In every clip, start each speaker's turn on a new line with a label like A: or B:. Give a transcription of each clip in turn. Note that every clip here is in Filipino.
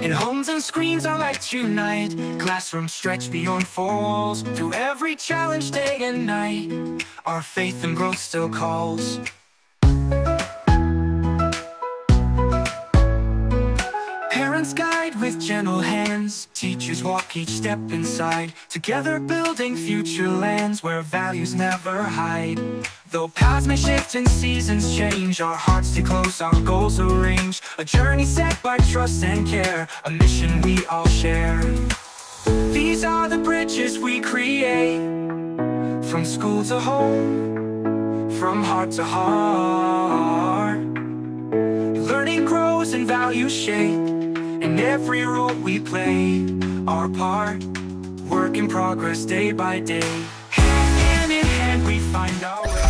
A: In homes and screens our lights unite, classrooms stretch beyond four walls. Through every challenge day and night, our faith and growth still calls. Parents guide with gentle hands, teachers walk each step inside, together building future lands where values never hide. Though paths may shift and seasons change, our hearts stay close, our goals arrange. A journey set by trust and care, a mission we all share. These are the bridges we create, from school to home, from heart to heart. Learning grows and values shape, in every role we play our part. Work in progress day by day, hand in hand we find our way.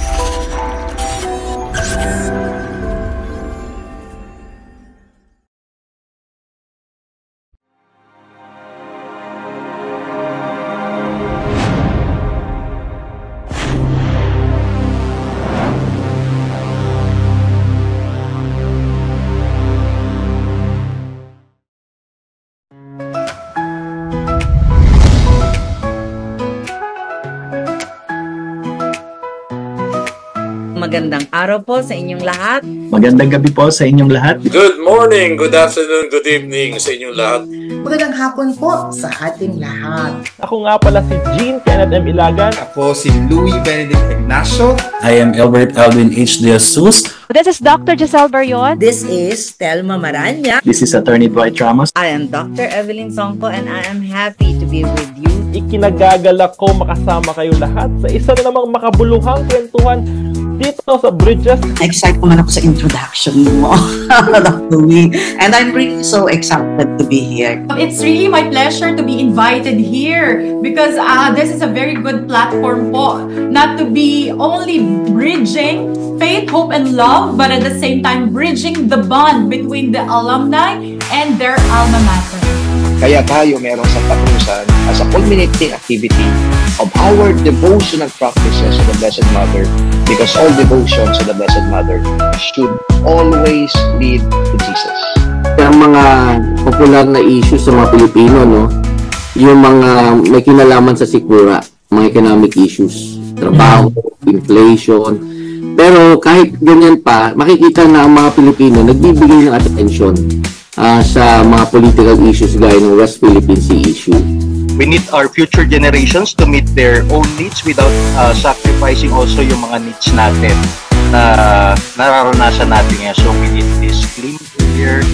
B: Magandang araw po sa inyong lahat.
C: Magandang gabi po sa inyong lahat.
D: Good morning, good afternoon, good evening sa inyong lahat.
E: Magandang hapon po sa ating lahat.
F: Ako nga pala si Jean Kenneth M. Ilagan.
G: Ako si Louis Benedict Ignacio.
H: I am Albert Alvin H. De Jesus.
I: This is Dr. Giselle Barion.
E: This is Telma Maranya.
C: This is Attorney Dwight Ramos.
B: I am Dr. Evelyn Songko and I am happy to be with you.
F: Ikinagagalak ko makasama kayo lahat sa isa na namang makabuluhang kwentuhan dito sa Bridges.
E: Excited naman ako sa introduction mo, Dr. Louis. And I'm really so excited to be here.
I: It's really my pleasure to be invited here because this is a very good platform po. Not to be only bridging faith, hope, and love, but at the same time bridging the bond between the alumni and their alma mater.
J: Kaya tayo merong Santa as a culminating activity of our devotional practices to the Blessed Mother, because all devotions to the Blessed Mother should always lead to Jesus.
K: Ang mga popular na issues sa mga Pilipino, no? Yung mga may kinalaman sa sikmura, mga economic issues, trabaho, inflation. Pero kahit ganyan pa, makikita na ang mga Pilipino nagbibigay ng attention sa mga political issues gaya ng West Philippine Sea issue.
J: We need our future generations to meet their own needs without sacrificing also yung mga needs natin na nararanasan natin ngayon. So we need this clean air,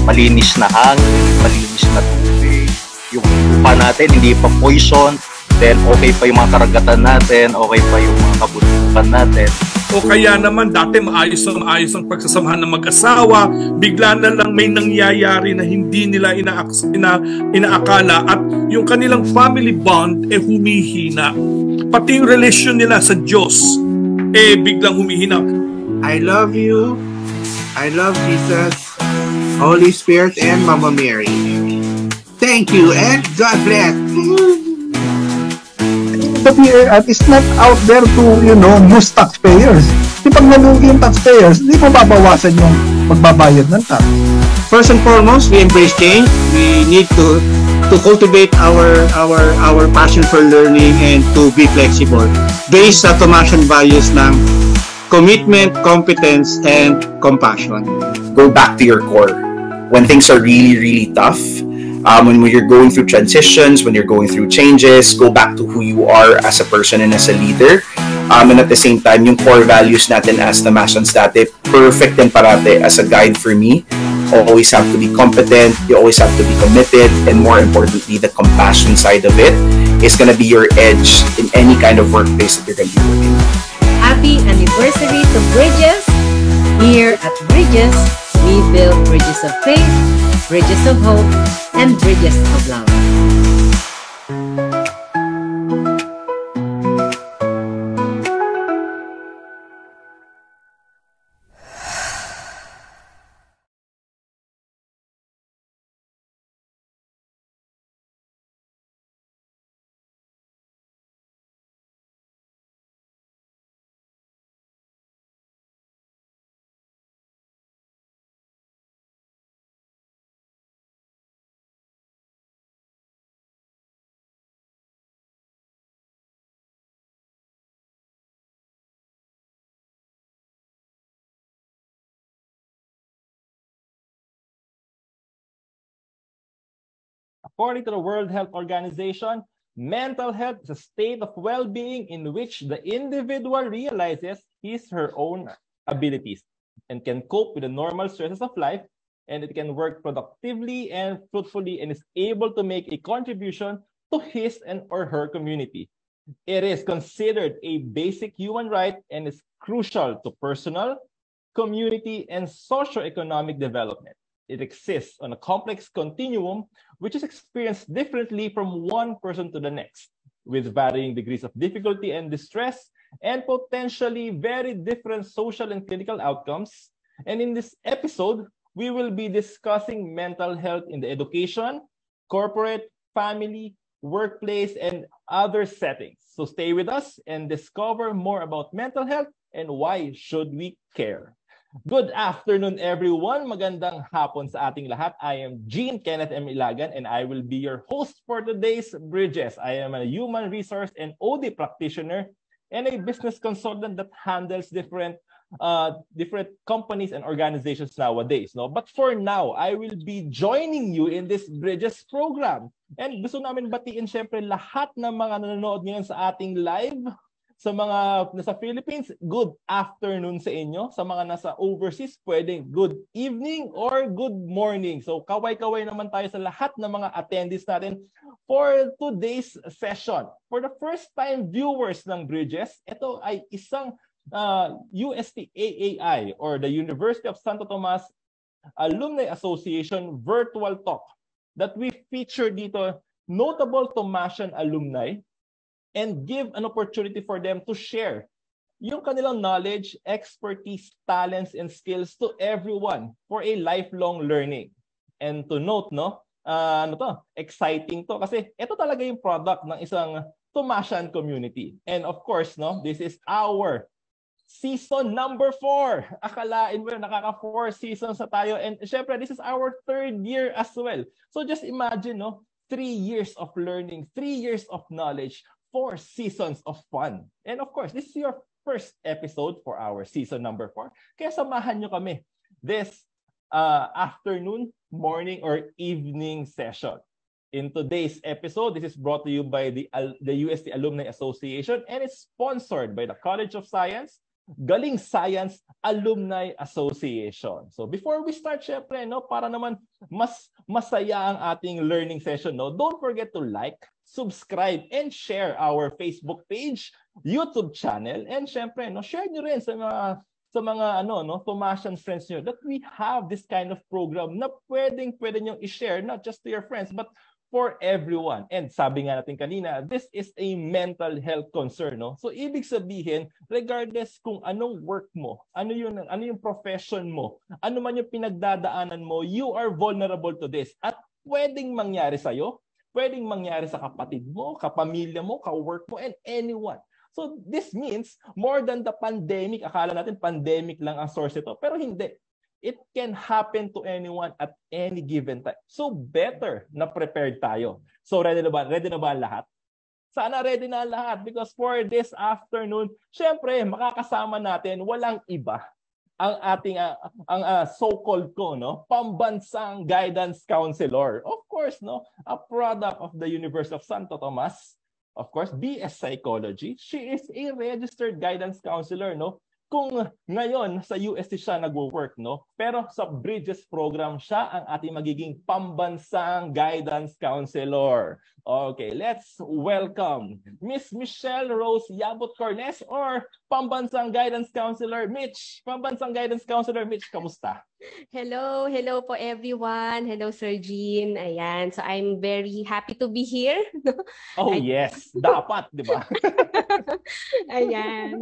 J: malinis na hangin, malinis na tubig, yung lupa natin hindi pa poison, then okay pa yung mga karagatan natin, okay pa yung mga kabundukan natin.
D: O kaya naman dati maayos ang pagsasamahan ng mag-asawa, bigla na lang may nangyayari na hindi nila inaakala at yung kanilang family bond humihina. Pati yung relasyon nila sa Diyos biglang humihina.
G: I love you. I love Jesus, Holy Spirit, and Mama Mary. Thank you and God bless.
C: But it's not out there to, use taxpayers. Di pag nalugi yung taxpayers, di mo babawasan yung magbabayad ng tax.
G: First and foremost, we embrace change. We need to cultivate our passion for learning and to be flexible based sa Tomasian values ng commitment, competence, and compassion.
L: Go back to your core. When things are really, really tough, when you're going through transitions, when you're going through changes, go back to who you are as a person and as a leader. And at the same time, yung core values natin as Tomasians dati, perfect din parate as a guide for me. Always have to be competent, you always have to be committed, and more importantly, the compassion side of it is gonna be your edge in any kind of workplace that you're gonna be working.
B: Happy anniversary to Bridges! Here at Bridges, we build bridges of faith, bridges of hope, and bridges of love.
F: According to the World Health Organization, mental health is a state of well-being in which the individual realizes her own abilities and can cope with the normal stresses of life, and it can work productively and fruitfully and is able to make a contribution to his and or her community. It is considered a basic human right and is crucial to personal, community, and socio-economic development. It exists on a complex continuum which is experienced differently from one person to the next, with varying degrees of difficulty and distress, and potentially very different social and clinical outcomes. And in this episode, we will be discussing mental health in the education, corporate, family, workplace, and other settings. So stay with us and discover more about mental health and why should we care. Good afternoon, everyone. Magandang hapon sa ating lahat. I am Gene Kenneth M. Ilagan, and I will be your host for today's Bridges. I am a human resource and OD practitioner and a business consultant that handles different companies and organizations nowadays. No? But for now, I will be joining you in this Bridges program. And gusto namin batiin syempre lahat ng mga nanonood ngayon sa ating live. Sa mga nasa Philippines, good afternoon sa inyo. Sa mga nasa overseas, pwedeng good evening or good morning. So kaway-kaway naman tayo sa lahat ng mga attendees natin for today's session. For the first time viewers ng Bridges, ito ay isang UST-AAI or the University of Santo Tomas Alumni Association virtual talk that we feature dito notable Tomasian alumni and give an opportunity for them to share yung kanilang knowledge, expertise, talents, and skills to everyone for a lifelong learning. And to note, exciting to kasi ito talaga yung product ng isang Tomasian community. And of course, this is our season number 4. Akalain mo, nakaka 4 seasons na tayo. And syempre, this is our 3rd year as well. So just imagine, 3 years of learning, 3 years of knowledge, 4 seasons of fun. And of course, this is your first episode for our season number 4. Kaya samahan nyo kami this afternoon, morning, or evening session. In today's episode, this is brought to you by the UST Alumni Association and it's sponsored by the College of Science, Galing Science Alumni Association. So before we start, syempre, para naman mas masaya ang ating learning session, don't forget to like, subscribe, and share our Facebook page, YouTube channel, and syempre, share nyo rin sa mga Tomasian friends nyo that we have this kind of program na pwede nyo i-share not just to your friends but for everyone. And sabi nga natin kanina, this is a mental health concern, So ibig sabihin, regardless kung anong work mo, ano yung profession mo, ano man yung pinagdadaanan mo, you are vulnerable to this. At pwedeng mangyari sa'yo, pwedeng mangyari sa kapatid mo, kapamilya mo, ka-work mo, and anyone. So this means more than the pandemic. Akala natin pandemic lang ang source ito, pero hindi. It can happen to anyone at any given time. So better na prepared tayo. So ready na ba? Ready na ba ang lahat? Sana ready na ang lahat because for this afternoon, syempre makakasama natin walang iba ang ating so-called pambansang guidance counselor. Of course, a product of the University of Santo Tomas. Of course, BS Psychology. She is a registered guidance counselor, Kung ngayon sa UST siya nagwo-work, pero sa Bridges program siya ang ating magiging pambansang guidance counselor. Okay, let's welcome Miss Michelle Rose Yabot Cornes or pambansang guidance counselor Mitch. Pambansang guidance counselor Mitch, kamusta?
M: Hello po everyone. Hello Sir Gene. Ayan, so I'm very happy to be here.
F: Oh yes, dapat, di ba?
M: Ayan.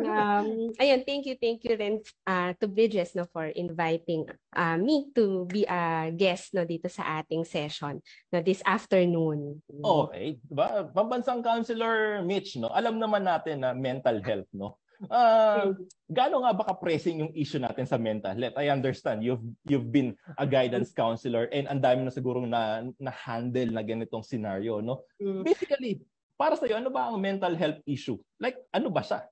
M: Thank you rin to Bridges for inviting me to be a guest dito sa ating session this afternoon.
F: Okay, diba? Pambansang counselor Mitch, alam naman natin na mental health, gaano nga ba ka-pressing yung issue natin sa mental health? I understand you've been a guidance counselor and ang dami na siguro na-handle na ganitong scenario, Basically, para sa iyo, ano ba ang mental health issue? Like, ano ba siya?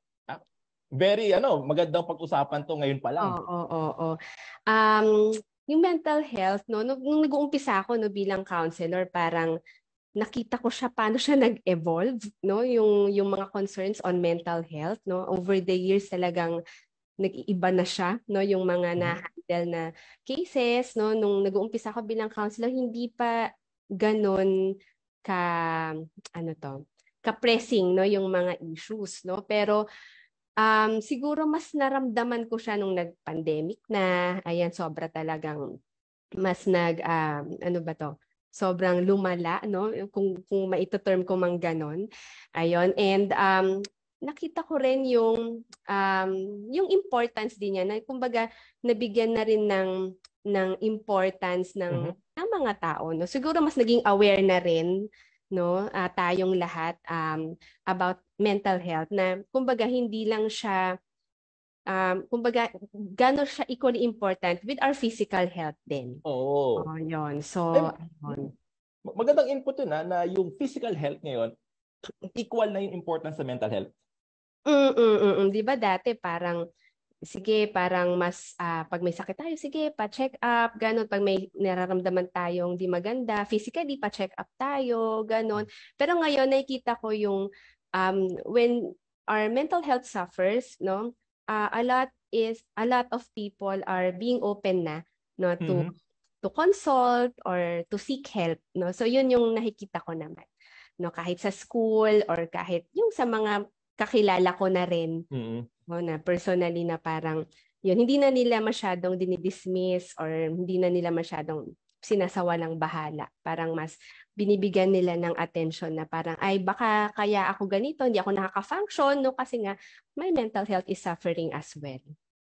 F: Very, magandang pag-usapan to ngayon pa lang.
M: Oo. Yung mental health, nung nag-uumpisa ako bilang counselor, parang nakita ko siya paano siya nag-evolve, no? Yung mga concerns on mental health, no? Over the years talagang nag-iiba na siya, no? Yung mga na-handle na cases, no? Nung nag-uumpisa ako bilang counselor, hindi pa ganon ka ka-pressing, no? Yung mga issues, no? Pero siguro mas naramdaman ko siya nung nag-pandemic na, ayan, sobra talagang mas sobrang lumala, no? Kung maito-term ko mang ganon. Ayun. And nakita ko rin yung importance din niya, na kumbaga nabigyan na rin ng importance ng mga tao, no? Siguro mas naging aware na rin, no, tayong lahat about mental health, na kumbaga hindi lang siya kumbaga gano'n siya equally important with our physical health din.
F: Oo.
M: Yun. So, ayun.
F: Magandang input yun na yung physical health ngayon, equal na yung importance sa mental health.
M: Di ba dati parang, sige, parang mas, pag may sakit tayo, sige, pa-check up, gano'n. Pag may nararamdaman tayong di maganda, physically, pa-check up tayo, gano'n. Pero ngayon, nakikita ko yung, when our mental health suffers, no, a lot of people are being open na, no, to consult or to seek help, no. So yun yung nakikita ko naman, no, kahit sa school or kahit yung sa mga kakilala ko na rin, no, na personally, na parang yun, hindi na nila masyadong dinidismiss or hindi na nila masyadong sinasawalang bahala. Parang mas binibigyan nila ng attention na parang, ay, baka kaya ako ganito, hindi ako nakaka-function, no? Kasi nga, my mental health is suffering as well.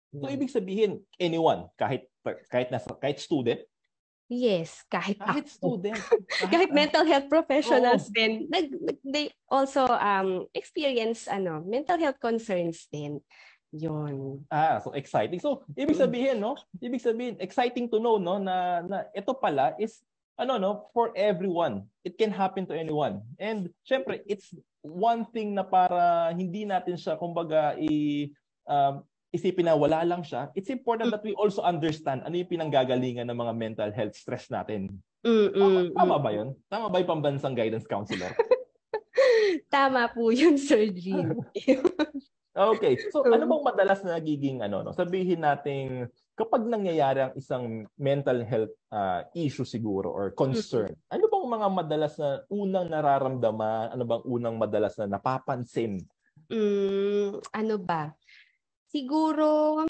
F: So, ibig sabihin, anyone, kahit student?
M: Yes, kahit
F: student.
M: kahit mental health professionals din, they also experience mental health concerns din. Yun.
F: So exciting. So, ibig sabihin, no? Ibig sabihin, exciting to know, no, na ito pala is for everyone. It can happen to anyone. And syempre, it's one thing na para hindi natin siya kumbaga isipin na wala lang siya. It's important that we also understand ano yung pinanggagalingan ng mga mental health stress natin. Tama ba yun? Tama ba yung pambansang guidance counselor?
M: Tama po yun, Sir Jean.
F: Okay. So, ano bang madalas na nagiging sabihin nating kapag nangyayari ang isang mental health issue siguro or concern, ano bang mga madalas na unang nararamdaman, ano bang unang madalas na napapansin?
M: Ano ba? Siguro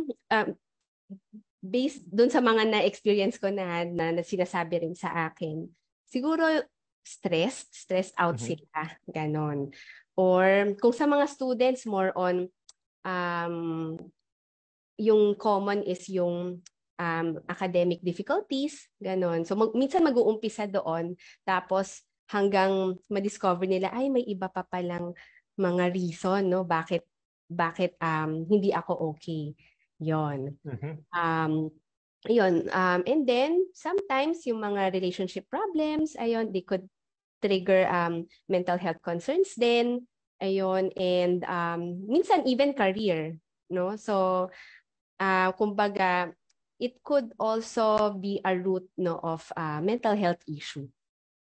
M: based doon sa mga na-experience ko na sinasabi rin sa akin, siguro stressed out sila, ganon. Or kung sa mga students, more on yung common is yung academic difficulties, ganon. So minsan mag-uumpisa doon, tapos hanggang ma-discover nila, ay, may iba pa palang mga reason, no, bakit hindi ako okay. Yon. And then sometimes yung mga relationship problems, ayun, they could trigger mental health concerns din. Ayun, and minsan even career, no? So kumbaga it could also be a root, no, of mental health issue.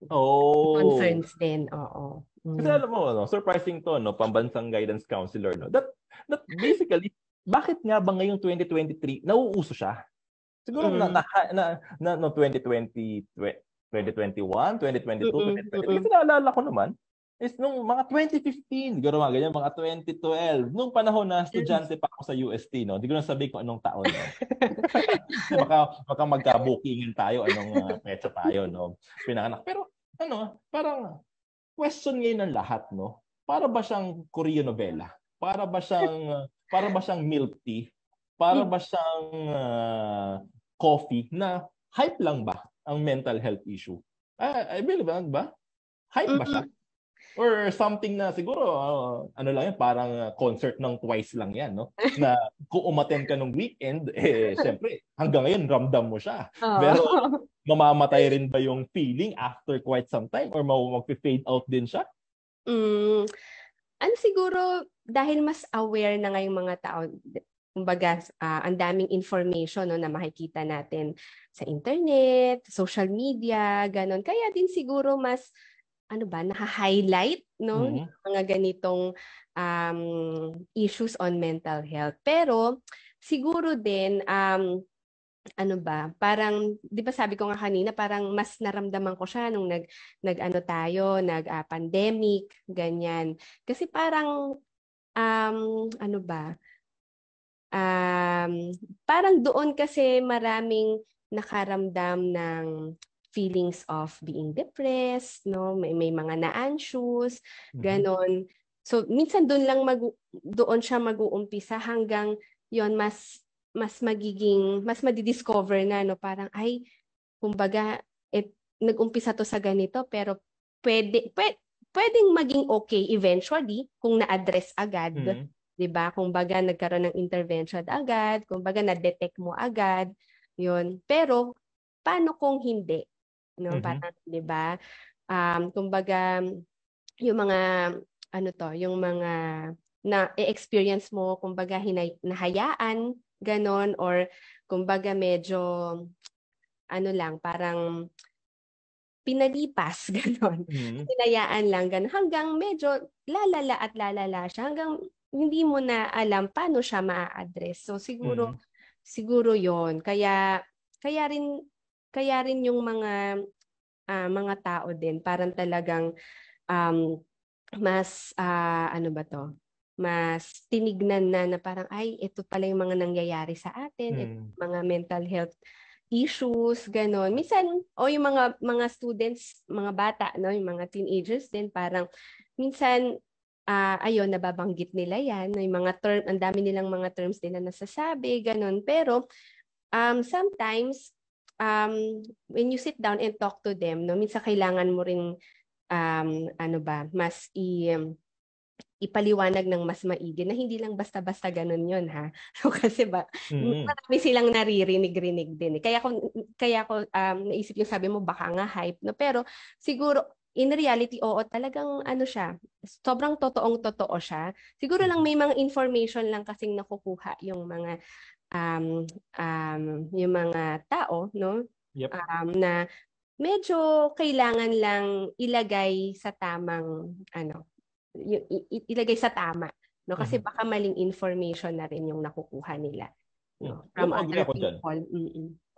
M: Concerns din, oo.
F: Kasi alam mo, surprising to, no, pambansang guidance counselor, no. That basically, bakit nga ba ngayong 2023 nauuso siya? Siguro na 2020, 2021, 2022, 2023. Kasi naalala ko naman, is nung mga 2015, siguro mga ganyan, mga 2012, nung panahon na estudyante pa ako sa UST, no? Hindi ko na sabihin kung anong taon. No? baka magka-bookingan tayo, anong petsa tayo, no? Pinanganak. Pero, parang question ngayon ng lahat, no? Para ba siyang Korean novela? Para ba siyang milk tea? Para ba siyang coffee na hype lang ba ang mental health issue? I believe ba? Hype ba siya? Or something na siguro, lang yan, parang concert ng Twice lang yan, no? Na kung umattend ka ng weekend, syempre, hanggang ngayon, ramdam mo siya. Pero, mamamatay rin ba yung feeling after quite some time? Or mag-fade out din siya?
M: Siguro, dahil mas aware na ngayong mga tao, kumbaga, ang daming information, no, na makikita natin sa internet, social media, ganon. Kaya din siguro mas naha-highlight, no, yung mga ganitong issues on mental health. Pero siguro din parang 'di ba sabi ko nga kanina, parang mas naramdaman ko siya nung pandemic, ganyan. Kasi parang parang doon kasi maraming nakaramdam ng feelings of being depressed, no? May mga na-anxious, ganon. So minsan doon siya mag-uumpisa hanggang yon mas madidiscover na, no, parang kumbaga nag-umpisa to sa ganito pero pwedeng maging okay eventually kung na-address agad, 'di ba? Kumbaga nagkaroon ng intervention agad, kumbaga na-detect mo agad, 'yun. Pero paano kung hindi, no? Parang 'di ba? Kumbaga yung mga yung mga na-experience mo, kumbaga nahayaan, ganon, or kumbaga medyo parang pinalipas, ganon. Hinayaan lang, ganon, hanggang medyo lalala siya, hanggang hindi mo na alam paano siya ma-address. So siguro yon. Kaya rin yung mga tao din parang talagang mas mas tinignan na parang ito pala yung mga nangyayari sa atin, ito mga mental health issues, ganon. Minsan yung mga students, mga bata, no, yung mga teenagers din, parang minsan nababanggit nila yan, yung mga term, ang dami nilang mga terms din na nasasabi, ganon. Pero sometimes when you sit down and talk to them, no, minsan kailangan mo ring mas ipaliwanag ng mas maigi na hindi lang basta-basta ganun yun, ha. So, kasi marami silang naririnig-rinig din. Kaya ko naisip yung sabi mo, baka nga hype, no. Pero siguro in reality, oo, talagang siya, sobrang totoo siya. Siguro lang may mga information lang kasing nakukuha yung mga tao, no?
F: Yep.
M: Na medyo kailangan lang ilagay sa tamang ilagay sa tama, no, kasi baka maling information na rin yung nakukuha nila, no, from other people.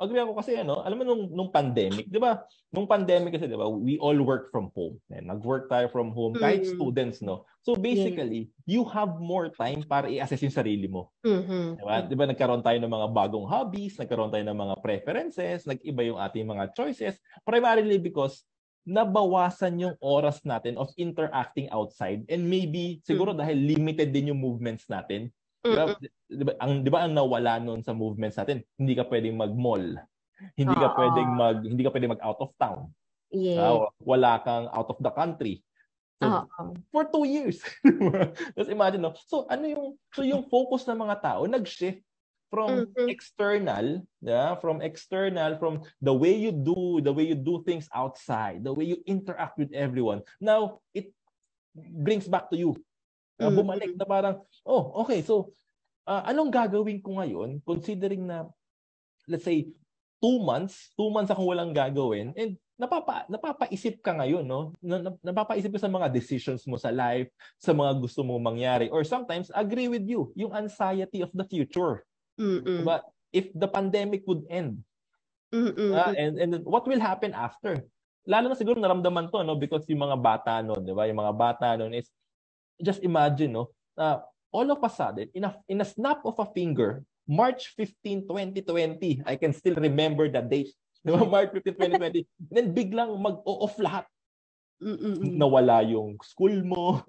F: Agree ako kasi alam mo nung pandemic, 'di ba? Nung pandemic kasi 'di ba, we all work from home. Nag-work tayo from home kahit students, no. So basically, you have more time para i-assess yung sarili mo. 'Di ba? Nagkaroon tayo ng mga bagong hobbies, nagkaroon tayo ng mga preferences, nag-iba yung ating mga choices, primarily because nabawasan yung oras natin of interacting outside, and maybe siguro dahil limited din yung movements natin. Di ba ang nawala noon sa movements natin, hindi ka pwedeng mag-mall. Hindi ka pwedeng mag out of town. Wala kang out of the country. So, for 2 years. Just imagine, no? So yung focus ng mga tao nag-shift from external, from the way you do things outside, the way you interact with everyone. Now it brings back to you. Bumalik na parang, okay, so anong gagawin ko ngayon considering na, let's say, 2 months akong walang gagawin, and napapaisip ka ngayon, no? Napapaisip ka sa mga decisions mo sa life, sa mga gusto mo mangyari, or sometimes agree with you, yung anxiety of the future. But if the pandemic would end, and what will happen after? Lalo na siguro naramdaman to, no, because yung mga bata noon, di ba? Yung mga bata noon is, just imagine, no, all of a sudden, in a snap of a finger, March 15, 2020, I can still remember the date. March 15, 2020. Then biglang mag-off lahat. Nawala yung school mo,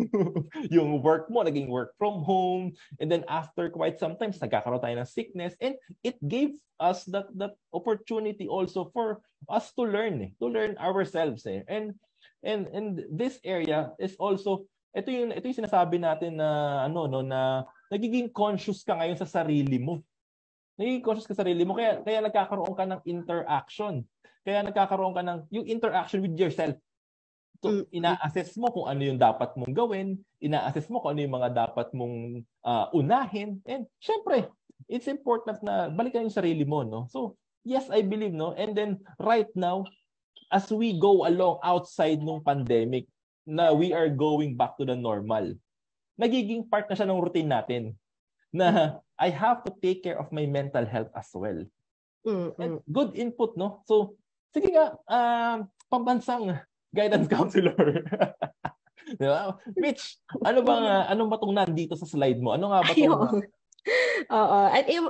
F: yung work mo, naging work from home, and then after quite some time, nagkakaroon tayo ng sickness, and it gave us that opportunity also for us to learn ourselves. And this area is also, ito yung sinasabi natin na na nagiging conscious ka ngayon sa sarili mo. Nagiging conscious ka sa sarili mo, kaya nagkakaroon ka ng interaction. Kaya nagkakaroon ka ng yung interaction with yourself. So, ina-assess mo kung ano yung dapat mong gawin, ina-assess mo kung ano yung mga dapat mong unahin, and syempre, it's important na balikan yung sarili mo, no? So, yes, I believe, no? And then right now, as we go along outside nung pandemic, na we are going back to the normal, nagiging part na siya ng routine natin na I have to take care of my mental health as well. And good input, no? So, sige nga, pambansang guidance counselor. Diba? Mitch, anong batong nandito sa slide mo? Ano nga ba itong...
M: Oo.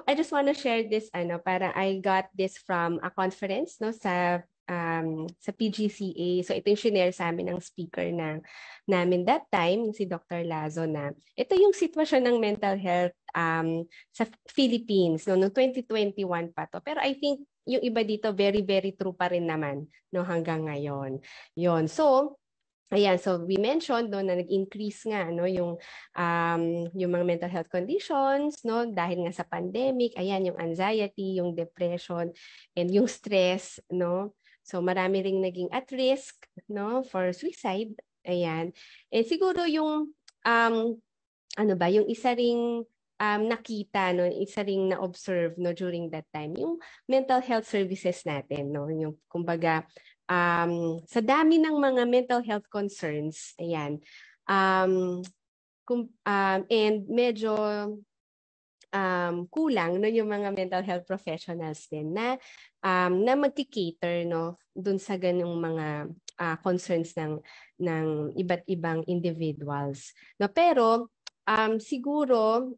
M: I just want to share this, para I got this from a conference, no, sa PGCA. So ito yung shinare sa amin ng speaker namin that time, si Dr. Lazo, na ito yung sitwasyon ng mental health sa Philippines noong 2021 pa to. Pero I think yung iba dito very, very true pa rin naman no, hanggang ngayon. Yon. So, ayan, so we mentioned no, na nag-increase nga no, yung mga mental health conditions no, dahil nga sa pandemic. Ayan, yung anxiety, yung depression, and yung stress. No? So marami ring naging at risk no, for suicide. Ayan. And siguro yung, yung isa ring nakita, no, isa ring na-observe no, during that time, yung mental health services natin. No? Yung, kumbaga, sa dami ng mga mental health concerns, ayan, and medyo kulang no, yung mga mental health professionals din na magki-cater no, dun sa ganung mga concerns ng iba't ibang individuals. No? Pero siguro,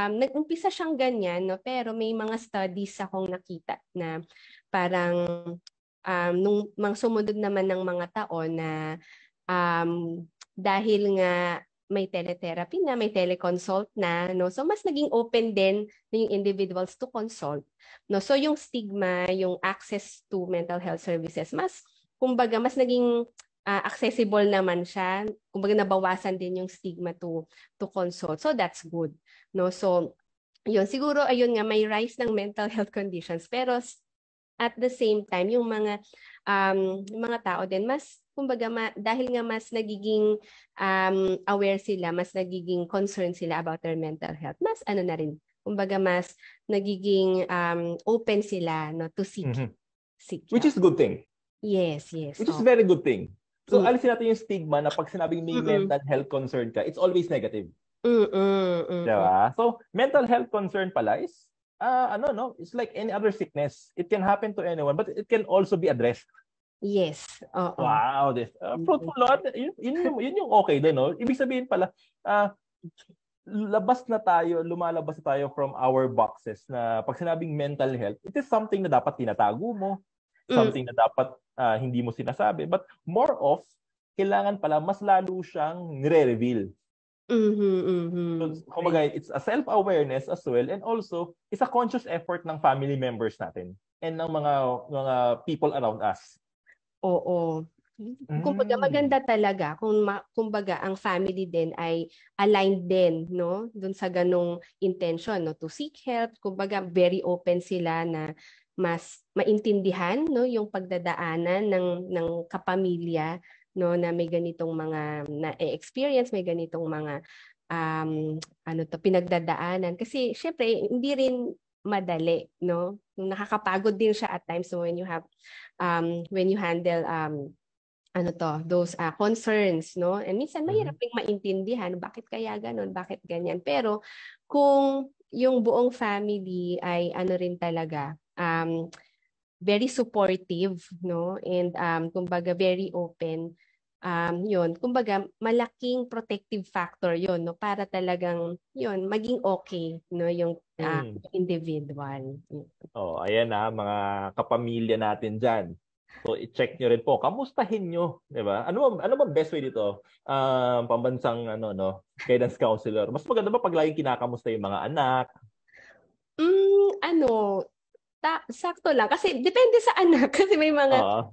M: nag-umpisa siyang ganyan, no? Pero may mga studies akong nakita na parang nung mga sumunod naman ng mga taon na dahil nga may teletherapy na, may teleconsult na, no? So mas naging open din yung individuals to consult. No? So yung stigma, yung access to mental health services, kumbaga mas naging accessible naman siya. Kumbaga nabawasan din yung stigma to consult. So that's good. No? So yun, siguro ayun nga, may rise ng mental health conditions, pero at the same time, yung mga tao din, mas, kumbaga, dahil nga mas nagiging aware sila, mas nagiging concerned sila about their mental health, mas na rin, kumbaga, mas nagiging open sila no, to seek.
F: Which is a good thing.
M: Yes.
F: Which is a very good thing. So, alisin natin yung stigma na pag sinabing may mental health concern ka, it's always negative. Diba? So, mental health concern pala is, it's like any other sickness. It can happen to anyone, but it can also be addressed.
M: Yes.
F: Wow, this fruitful lot. Yun yung okay din, no? Ibig sabihin pala, lumalabas na tayo from our boxes na pag sinabing mental health, it is something na dapat tinatago mo, something na dapat hindi mo sinasabi, but more of, kailangan pala mas lalo siyang nire-reveal. So, kumbaga, it's a self-awareness as well, and also it's a conscious effort ng family members natin and ng mga people around us.
M: Oo. Kumbaga maganda talaga kumbaga ang family din ay aligned din no dun sa ganong intention no to seek help. Kumbaga very open sila na mas maintindihan no yung pagdadaanan ng kapamilya no, na may ganitong mga na-experience, may ganitong mga pinagdadaanan. Kasi syempre hindi rin madali, no? Nakakapagod din siya at times when you have when you handle those concerns, no? And minsan mahirap ding maintindihan bakit kaya ganun, bakit ganyan. Pero kung yung buong family ay rin talaga very supportive, no? And kumbaga very open. Yun, kumbaga malaking protective factor yun, no? Para talagang yun maging okay, no, yung individual.
F: Oh, ayan mga kapamilya natin diyan. So i-check nyo rin po, kamustahin nyo, 'di ba? Ano ba best way dito? Pambansang guidance counselor. Mas maganda ba pag laging kinakamusta yung mga anak?
M: Sakto lang kasi depende sa anak kasi may mga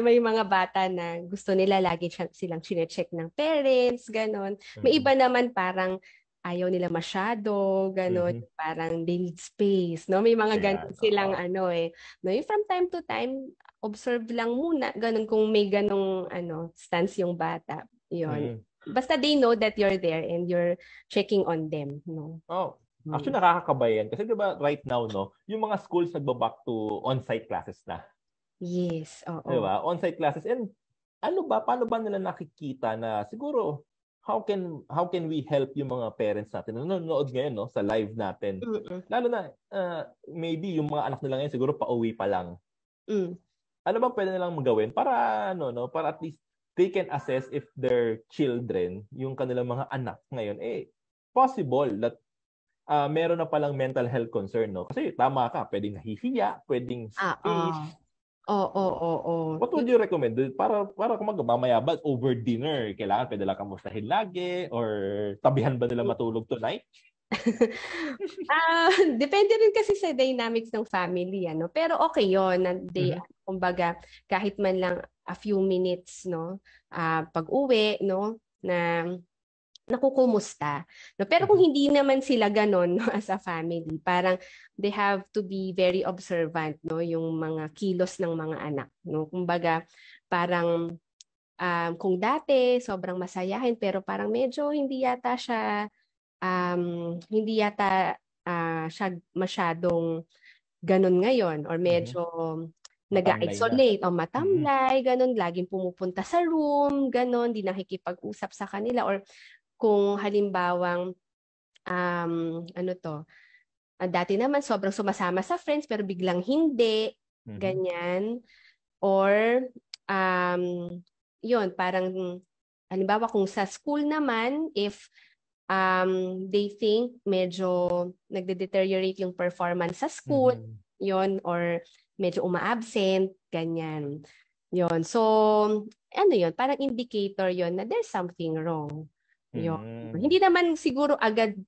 M: may mga bata na gusto nila lagi silang chine-check ng parents, ganon. May iba naman parang ayaw nila masyado, ganon, parang they need space, no? May mga ganon silang no, yung from time to time observe lang muna, ganon kung may ganong stance yung bata. Yun. Basta they know that you're there and you're checking on them, no.
F: Actually, nakakakabayan. Kasi diba right now, no, yung mga schools nagba-back to on-site classes na.
M: Yes, oo.
F: Diba? On-site classes. And paano ba nila nakikita na siguro how can we help yung mga parents natin na nanonood ngayon, no, sa live natin? Lalo na maybe yung mga anak nila ngayon siguro pauwi pa lang. Ano ba pwede nilang magawin para para at least they can assess if their children, yung kanilang mga anak ngayon, possible that meron na palang mental health concern, no? Kasi tama ka, pwedeng nahihiya, pwedeng space.
M: Oo.
F: What would you recommend? Para kung mamaya ba over dinner, kailangan pwede lang kamustahin lagi or tabihan ba nila matulog tonight?
M: Depende rin kasi sa dynamics ng family, ano. Pero okay 'yon, na kumbaga kahit man lang a few minutes, no, pag-uwi, no, na nakukumusta. No? Pero kung hindi naman sila ganon, no, as a family, parang they have to be very observant, no, yung mga kilos ng mga anak, no. Kumbaga parang kung dati sobrang masayahin pero parang medyo hindi yata siya siya masyadong ganon ngayon or medyo nag-isolate o matamlay, ganon, laging pumupunta sa room, ganon, di nakikipag-usap sa kanila, or kung halimbawang dati naman sobrang sumasama sa friends pero biglang hindi, ganyan, or yun, parang halimbawa kung sa school naman, if they think medyo nagde-deteriorate yung performance sa school, yon, or medyo uma-absent, ganyan. Yon. So, yon, parang indicator yon na there's something wrong. Yon. Hindi naman siguro agad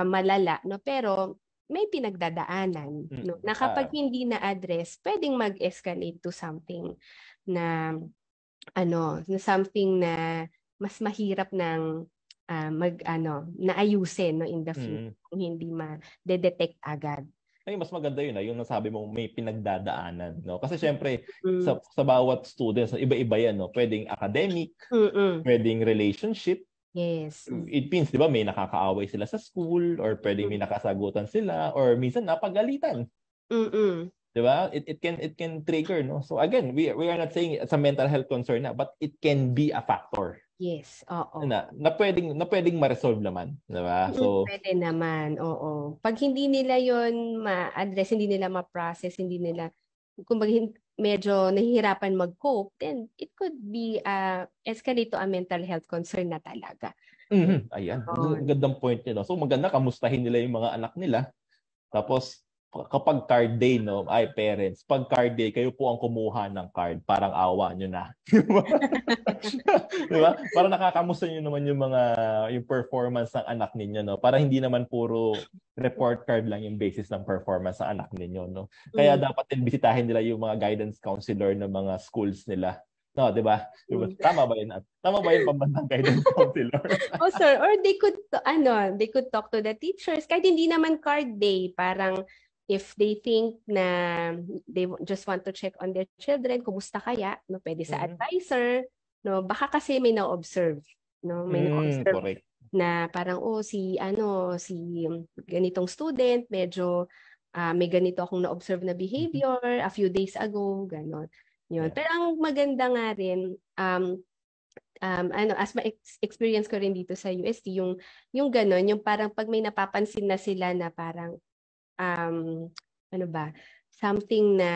M: malala, no, pero may pinagdadaanan, no, na kapag hindi na-address, pwedeng mag-escalate to something na something na mas mahirap ng naayusin, no, in the future, kung hindi ma-detect agad.
F: Ay, mas maganda yun, yung nasabi mo may pinagdadaanan, no? Kasi syempre sa bawat students, iba-iba yan, no? Pwedeng academic, pwedeng relationship.
M: Yes.
F: It means, di ba, may nakakaaway sila sa school, or pwedeng may nakasagutan sila, or minsan napagalitan. Di ba? It can trigger, no? So again, we are not saying it's a mental health concern na, but it can be a factor.
M: Yes, oo.
F: Na pwedeng ma-resolve naman, di ba? So
M: pwede naman, oo. Pag hindi nila 'yon ma-address, hindi nila ma-process, hindi nila, kumbaga medyo nahihirapan mag-cope, then it could be escalate to a mental health concern na talaga.
F: Ayan, gandang point niyo, no? So maganda kamustahin nila yung mga anak nila. Tapos kapag card day, no, parents, pag card day, kayo po ang kumuha ng card, parang awa nyo na. Diba? Para nakakamusta nyo naman yung performance ng anak ninyo, no? Para hindi naman puro report card lang yung basis ng performance ng anak ninyo, no? Kaya dapat din bisitahin nila yung mga guidance counselor ng mga schools nila. No, 'di ba? Tama ba 'yun? Tama ba 'yung pambantang guidance counselor?
M: Oh, sir, or they could talk to the teachers kahit hindi naman card day, parang if they think na they just want to check on their children, kumusta kaya, no, pwede sa advisor, no, baka kasi may na-observe, no, may na-observe na parang si ganitong student, medyo may ganito akong na-observe na behavior a few days ago, ganon. Yun. Pero ang maganda nga rin, as ma-experience ko rin dito sa UST, yung ganon, yung parang pag may napapansin na sila na parang something na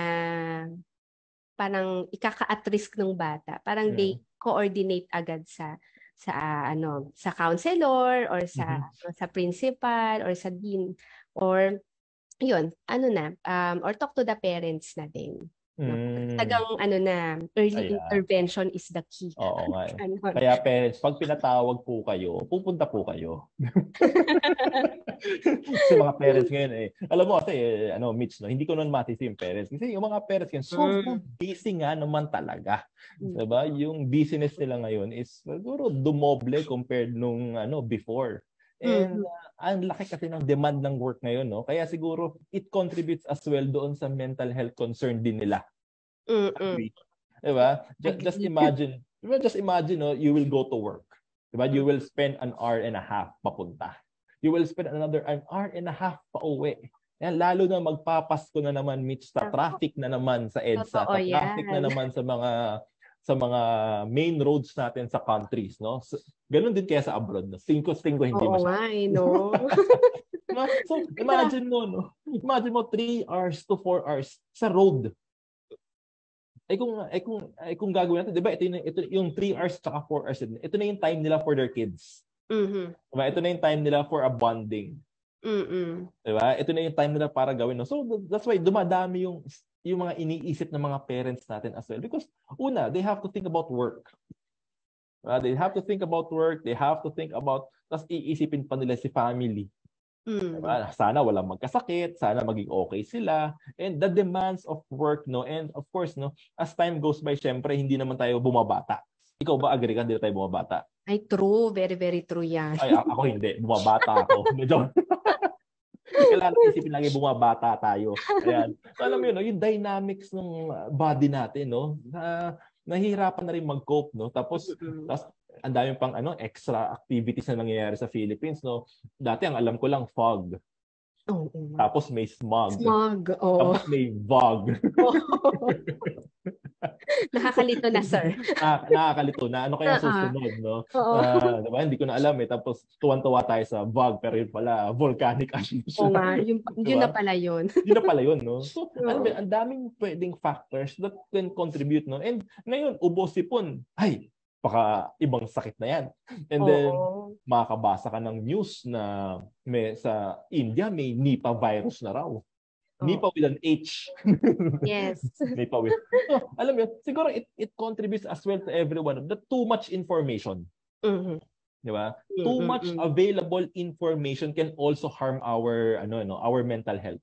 M: parang ikaka-at risk ng bata, parang they coordinate agad sa counselor or sa principal or sa dean, or yun, or talk to the parents na din. No? Tagang early intervention is the key.
F: Oo nga. Kaya parents, pag pinatawag po kayo, pupunta po kayo. Kasi mga parents ngayon alam mo kasi Mitch, no, hindi ko naman matisi yung parents. Kasi yung mga parents ngayon, so busy nga naman talaga. Diba? Yung business nila ngayon is siguro dumoble compared nung before. And ang laki kasi ng demand ng work ngayon, no? Kaya siguro it contributes as well doon sa mental health concern din nila. Diba? Just imagine, no, you will go to work. Diba? You will spend an hour and a half papunta. You will spend another an hour and a half pa uwi. Yan, lalo na magpapasko na naman, Mitch, sa traffic na naman sa EDSA,
M: Totoo
F: sa traffic na
M: yan.
F: naman sa mga main roads natin sa countries, no? So, ganun din kaya sa abroad, no? Singko-singko hindi
M: Oo
F: masyado.
M: nga, no?
F: No? So, imagine mo, no? Imagine mo 3 hours to 4 hours sa road. Kung gagawin natin, 'di ba? Ito yung 3 hours tsaka 4 hours. Ito na yung time nila for their kids.
M: Mhm.
F: Diba? Ito na yung time nila for a bonding.
M: Mm.
F: Diba? Ito na yung time nila para gawin. No? So that's why dumadami yung mga iniisip ng mga parents natin as well. Because una, they have to think about work. They have to think about work. They have to think about, tas iisipin pa nila si family. Diba? Sana walang magkasakit, sana maging okay sila, and the demands of work, no, and of course, no, as time goes by, syempre hindi naman tayo bumabata. Ikaw ba agree ka, hindi na tayo bumabata?
M: Ay, true. Very, very true yan.
F: Ay, ako hindi. Bumabata ako. Medyo kailangan isipin lagi bumabata tayo. Ayan. So, alam mo yun, no, yung dynamics ng body natin, no, nahihirapan na rin mag-cope, no? Tapos ang dami pang extra activities na nangyayari sa Philippines, no? Dati ang alam ko lang fog. Tapos may smog. Tapos may vog.
M: Nakakalito na, sir.
F: Nakakalito na. Ano kaya susunod, no? Diba? Hindi ko na alam eh. Tapos tuwan-tuwa tayo sa vog, pero yun pala, volcanic ash.
M: Oo nga, yun na pala yun.
F: Yun na pala yun, no? So, ang daming pwedeng factors that can contribute, no? And ngayon, ubo-sipon. Ay, baka ibang sakit na yan. And then, makakabasa ka ng news na sa India may Nipah virus na raw. Nipah with an H.
M: Yes.
F: Nipah with. So, alam mo, siguro it contributes as well to everyone. That too much information. Di ba? Too much available information can also harm our mental health.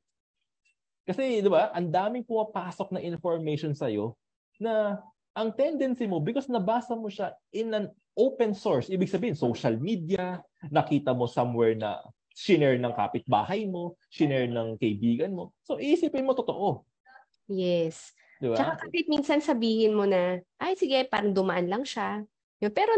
F: Kasi, di ba, ang daming pumapasok na information sa'yo na ang tendency mo, because nabasa mo siya in an open source, ibig sabihin, social media, nakita mo somewhere na shinare ng kapitbahay mo, shinare ng kaibigan mo. So, iisipin mo totoo.
M: Yes.
F: Diba?
M: Tsaka kahit minsan sabihin mo na, ay sige, parang dumaan lang siya. Pero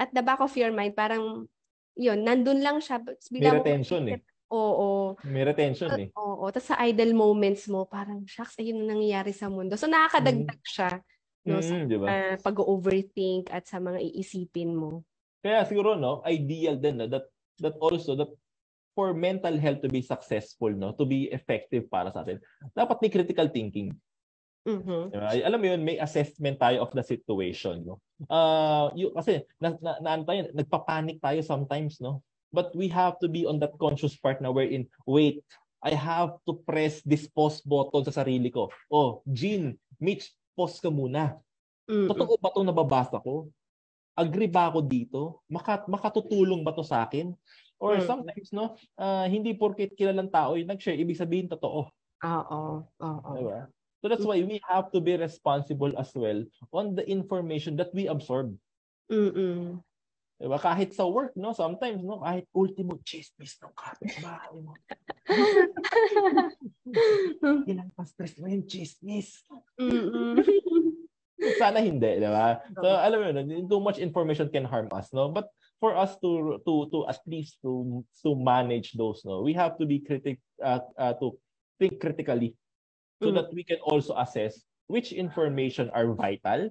M: at the back of your mind, parang, yun, nandun lang siya.
F: May retention eh.
M: Oo.
F: May retention eh.
M: Oo. Tapos sa idle moments mo, parang, shucks, ayun na nangyayari sa mundo. So, nakakadagdag siya. No,
F: diba?
M: Pag-overthink at sa mga iisipin mo.
F: Kaya siguro, no, ideal din, no, that for mental health to be successful, no, to be effective para sa atin, dapat may critical thinking. Diba? Alam mo yun, may assessment tayo of the situation, no. Kasi nagpapanik tayo sometimes, no. But we have to be on that conscious part na wherein, wait, I have to press this pause button sa sarili ko. Oh, Jean, Mitch, pause ka muna. Totoo ba itong nababasa ko? Agree ba ako dito? Makatutulong ba to sa akin? Or sometimes, no, hindi porket kilalang tao yung nag-share, ibig sabihin totoo.
M: Oo.
F: Diba? So that's why we have to be responsible as well on the information that we absorb. Diba? Kahit sa work, no, sometimes, no, kahit ultimo chismis ng kapitbahay mo. Ilang pa-stress mo yung chismis. Sana hindi, di ba? So, alam mo yun, too much information can harm us, no? But for us to at least to manage those, no, we have to be to think critically so that we can also assess which information are vital,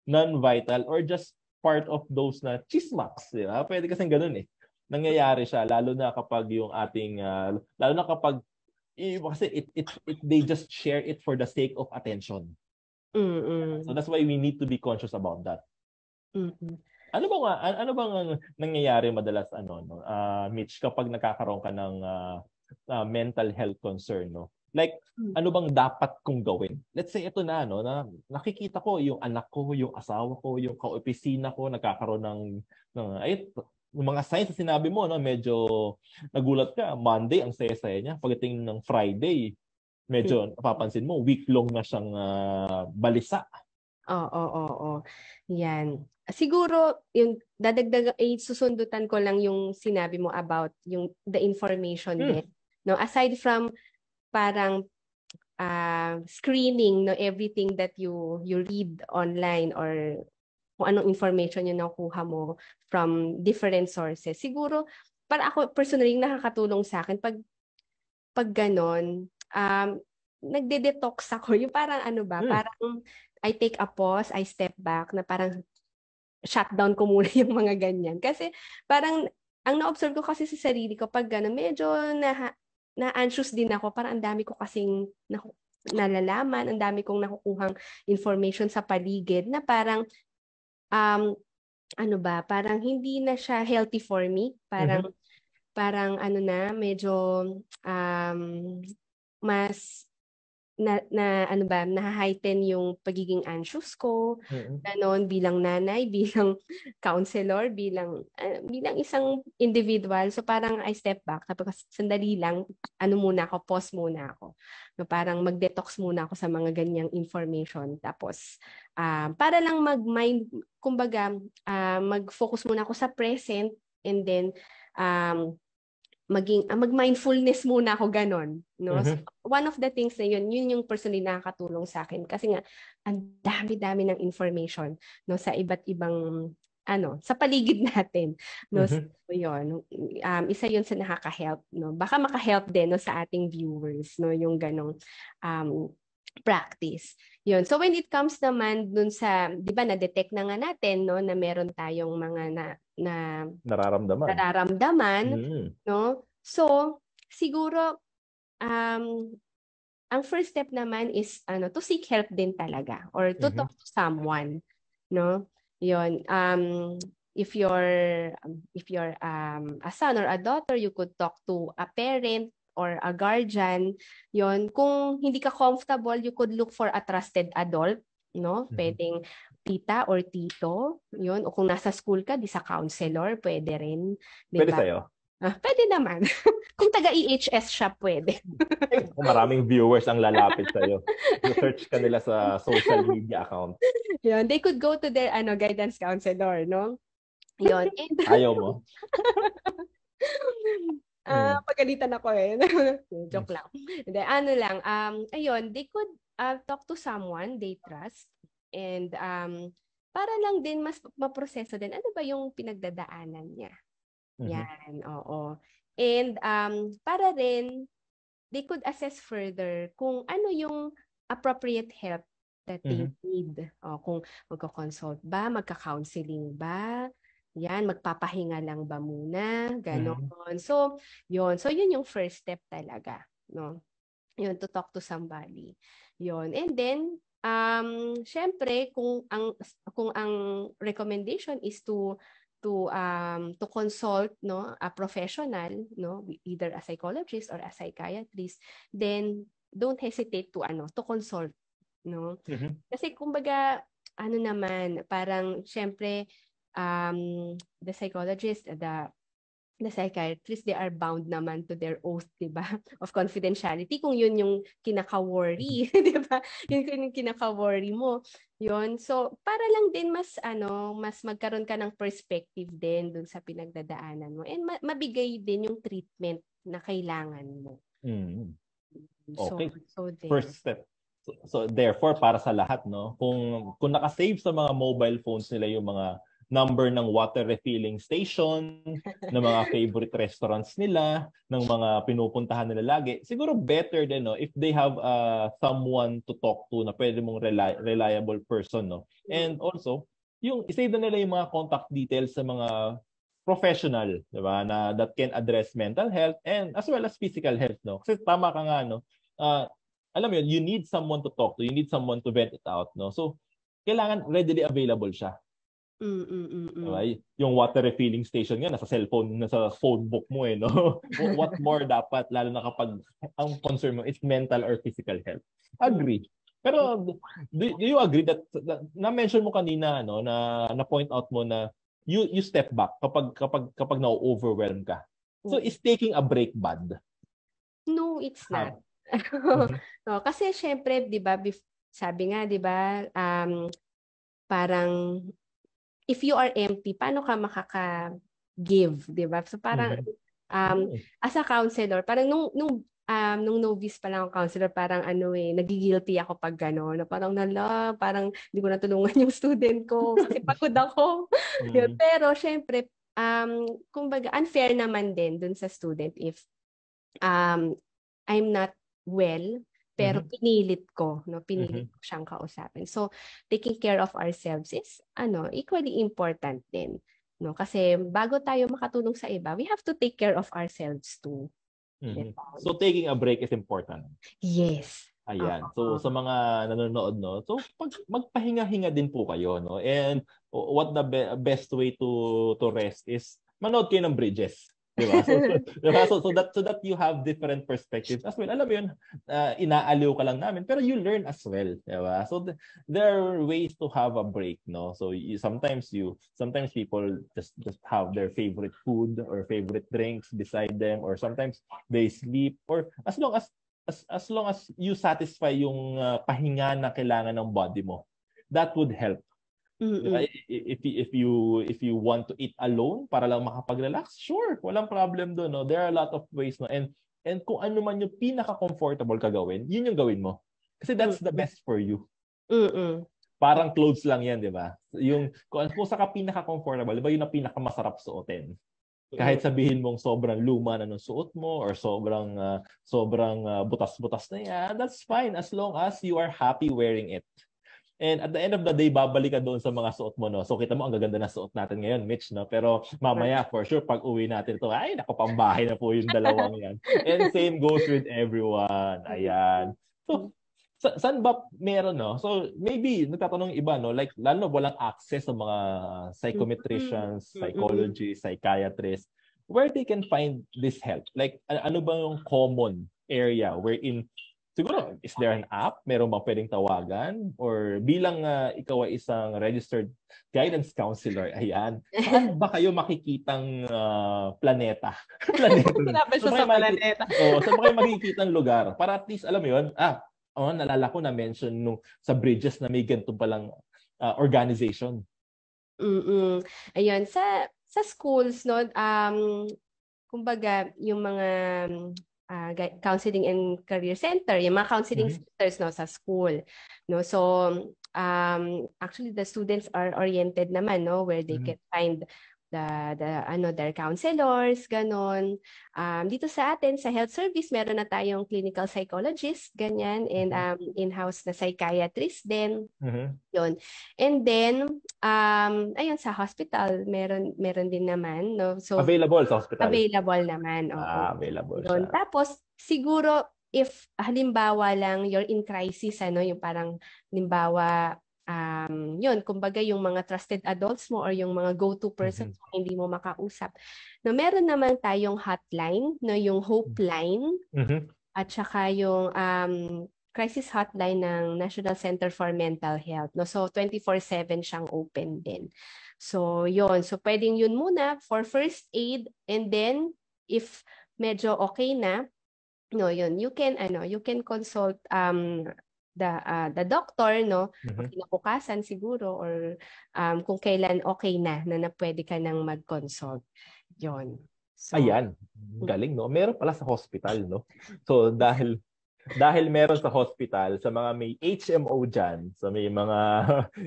F: non-vital, or just part of those na chismaks, di ba? Pwede kasing ganun eh. Nangyayari siya, lalo na kapag yung ating, lalo na kapag, kasi they just share it for the sake of attention. So that's why we need to be conscious about that. Ano bang nangyayari madalas Mitch, kapag nakakaroon ka ng mental health concern, no? Like, ano bang dapat kong gawin? Let's say ito na, no, na nakikita ko yung anak ko, yung asawa ko, yung kaopisina ko nagkakaroon ng mga signs na sinabi mo, no, medyo nagulat ka. Monday ang saya-saya niya, pagdating ng Friday, medyo napapansin mo week-long na siyang balisa.
M: Oo. Yan. Siguro yung susundutan ko lang yung sinabi mo about yung the information din. No, aside from parang screening, no, everything that you read online or kung anong information yung nakuha mo from different sources. Siguro para ako personally nakakatulong sa akin pag pag ganon, nagde-detox ako. Yung parang ano ba, parang I take a pause, I step back, na parang shutdown ko muna yung mga ganyan. Kasi parang, ang na-observe ko kasi sa sarili ko, pag gano'n, medyo na-anxious din ako. Parang ang dami ko kasing nalalaman, ang dami kong nakukuhang information sa paligid na parang, ano ba, parang hindi na siya healthy for me. Parang ano na, medyo mas ano ba, na-heighten yung pagiging anxious ko, ganon, bilang nanay, bilang counselor, bilang isang individual. So parang I step back, tapos sandali lang, ano muna ako, pause muna ako. No, parang mag-detox muna ako sa mga ganyang information. Tapos, para lang mag-mind, kumbaga, mag-focus muna ako sa present, and then, mag-mindfulness muna ako, ganon. No? So, one of the things na yun yung personally nakakatulong sa akin. Kasi nga, ang dami-dami ng information, no, sa iba't ibang, sa paligid natin. No? So, yun. Isa yun sa nakaka-help. No? Baka maka-help din, no, sa ating viewers, no, yung ganong practice. Yun. So when it comes naman dun sa, di ba, na-detect na nga natin, no, na meron tayong mga nararamdaman, no? So, siguro, ang first step naman is, to seek help din talaga, or to talk to someone, no? Yun. If you're a son or a daughter, you could talk to a parent or a guardian. Yon, kung hindi ka comfortable, you could look for a trusted adult, no? Pwedeng tita or tito, yon. O kung nasa school ka, di sa counselor, pwede rin.
F: Pwede sa'yo?
M: Pwede naman. Kung taga-EHS siya, pwede.
F: Kung maraming viewers ang lalapit sa'yo, search ka nila sa social media account.
M: Yon, they could go to their guidance counselor, no? Yon.
F: Ayaw mo?
M: Pagalitan ako eh. Joke lang. Then, ayun, they could talk to someone they trust, and para lang din mas maproseso din ano ba yung pinagdadaanan niya. Yan, oo. And para rin they could assess further kung ano yung appropriate help that they need. Kung magko-consult ba, magka-counseling ba, yan, magpapahinga lang ba muna, ganon. So, yun yung first step talaga, no? Yun, to talk to somebody. Yun. And then, syempre, kung ang recommendation is to consult, no, a professional, no, either a psychologist or a psychiatrist, then don't hesitate to consult, no? Kasi kumbaga, naman, parang syempre, the psychologist, the psychiatrist, they are bound naman to their oath, diba, of confidentiality, kung yun yung kinaka-worry, diba, yun yung kinaka-worry mo, yun. So, para lang din mas magkaroon ka ng perspective din dun sa pinagdadaanan mo, and mabigay din yung treatment na kailangan mo.
F: Okay.
M: So
F: first step. So therefore, para sa lahat, no, kung naka-save sa mga mobile phones nila yung mga number ng water refilling station, ng mga favorite restaurants nila, ng mga pinupuntahan nila lagi, siguro better din, no, if they have someone to talk to na pwede mong reliable person, no. And also, yung isave na nila yung mga contact details sa mga professional, di ba, na that can address mental health and as well as physical health, no. Kasi tama ka nga, no. Alam mo yun, you need someone to talk to, you need someone to vent it out, no. So, kailangan readily available siya. Okay? Yung water refilling station nga nasa cellphone, nasa phone book mo eh, no? What more dapat, lalo na kapag ang concern mo is mental or physical health. Agree. Pero do you agree that na-mention mo kanina, no, na point out mo na you step back kapag na-overwhelm ka. So is taking a break bad?
M: No, it's not. No, kasi syempre, 'di ba, sabi nga, 'di ba, parang if you are empty, paano ka makaka-give, 'di ba? So parang as a counselor, parang nung novice pa lang ako counselor, parang nagigilty ako pag gano'n. Parang hindi ko natulungan yung student ko kasi pagod ako. Pero syempre, kumbaga unfair naman din dun sa student if I'm not well, pero pinilit ko, no? Pinilit ko siyang kausapin. So, taking care of ourselves is equally important din, no? Kasi bago tayo makatulong sa iba, we have to take care of ourselves too.
F: So, taking a break is important.
M: Yes.
F: Ayan. So sa mga nanonood, no, so magpahinga-hinga din po kayo, no. And what the best way to rest is manood kayo ng Bridges, di ba? So that you have different perspectives as well. Alam mo yun, inaaliw ka lang namin pero you learn as well, di ba? So there are ways to have a break, no. So sometimes people just have their favorite food or favorite drinks beside them, or sometimes they sleep, or as long as you satisfy yung pahinga na kailangan ng body mo, that would help. If you want to eat alone para lang makapag-relax, sure, walang problem doon, no. There are a lot of ways, no. And kung ano man yung pinaka-comfortable ka gawin, yun yung gawin mo. Kasi that's the best for you. Parang clothes lang yan, di ba? Yung kung sa ka pinaka-comfortable, di ba yun ang pinaka-masarap suotin? Kahit sabihin mong sobrang luma na ng suot mo or sobrang butas-butas na yan, that's fine as long as you are happy wearing it. And at the end of the day, babalik ka doon sa mga suot mo, no? So kita mo, ang gaganda na suot natin ngayon, Mitch, no? Pero mamaya, for sure, pag uwi natin ito, ay, naku, pambahay na po yung dalawang yan. And same goes with everyone. Ayan. So, saan ba meron, no? So, maybe, nagtatanong iba, no? Like, lalo walang access sa mga psychometricians, psychologists, psychiatrists, where they can find this help. Like, ano ba yung common area wherein, siguro, is there an app? Meron bang pwedeng tawagan? Or bilang ikaw ay isang registered guidance counselor, ayan, saan ba kayo makikitang planeta?
M: Pinapasya sa planeta.
F: Saan ba kayo makikitang lugar? Para at least, alam mo yun, nalala ko na mention nung sa Bridges na may ganito palang organization.
M: Ayun, sa schools, no, kumbaga, yung mga counseling and career center, yung mga counseling centers, no, sa school, no. So actually the students are oriented naman, no, where they can find their counselors, ganon. Dito sa atin, sa health service, meron na tayong clinical psychologist, ganyan, and in-house na psychiatrist din. Yun. And then, ayun, sa hospital, meron din naman, no? So,
F: available sa hospital?
M: Available naman,
F: available
M: siya. Tapos, siguro, if halimbawa lang you're in crisis, yung parang, halimbawa, yun, kumbaga yung mga trusted adults mo or yung mga go-to persons mo, hindi mo makausap. No, meron naman tayong hotline, no, yung Hope Line, at saka yung crisis hotline ng National Center for Mental Health. No, so 24/7 siyang open din. So yun, so pwedeng yun muna for first aid, and then if medyo okay na, no, yun, you can consult the doctor, no, kinabukasan siguro, or kung kailan okay na pwede ka nang mag-consult. Yon. So,
F: ayan, galing, no. Meron pala sa hospital, no. So dahil meron sa hospital, sa mga may HMO dyan, sa may mga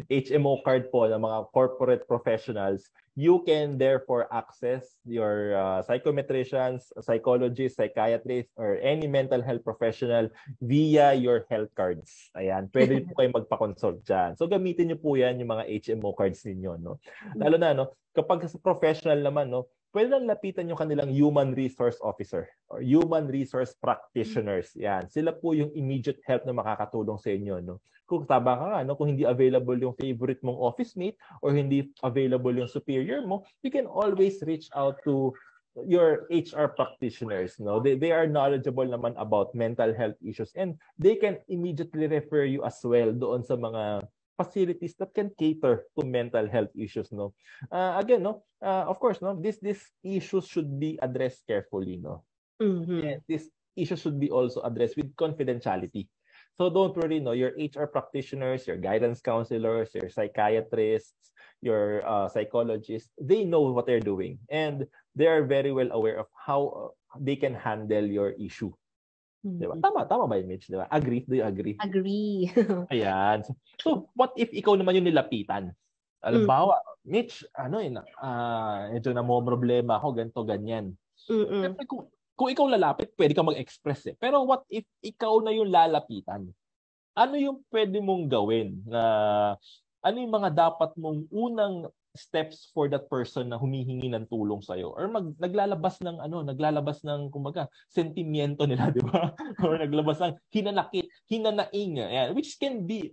F: HMO card po ng mga corporate professionals, you can therefore access your psychometricians, psychologists, psychiatrists, or any mental health professional via your health cards. Ayan, pwede po kayo magpa-consult dyan. So gamitin niyo po yan, yung mga HMO cards ninyo, no. Lalo na, no, kapag sa professional naman, no, pwede lang lapitan yung kanilang human resource officer or human resource practitioners. Yan. Sila po yung immediate help na makakatulong sa inyo, no? Kung taba ka nga, no? Kung hindi available yung favorite mong office mate or hindi available yung superior mo, you can always reach out to your HR practitioners, no? They are knowledgeable naman about mental health issues, and they can immediately refer you as well doon sa mga facilities that can cater to mental health issues, no. Again, no, of course, no, these issues should be addressed carefully, no. And these issues should be also addressed with confidentiality. So don't worry, no, your HR practitioners, your guidance counselors, your psychiatrists, your psychologists, they know what they're doing, and they are very well aware of how they can handle your issue. Diba? Tama ba yun, Mitch? Diba? Agree? Do you agree?
M: Agree.
F: Ayan. So, what if ikaw naman yung nilapitan? Halimbawa, Mitch, medyo namomroblema ako, ganito, ganyan. Siyempre, kung ikaw lalapit, pwede ka mag-express eh. Pero what if ikaw na yung lalapitan? Ano yung pwede mong gawin? Ano yung mga dapat mong unang steps for that person na humihingi ng tulong sa iyo, or naglalabas ng kumbaga sentimiento nila, di ba? Or naglabas ng hinanaing, yeah, which can be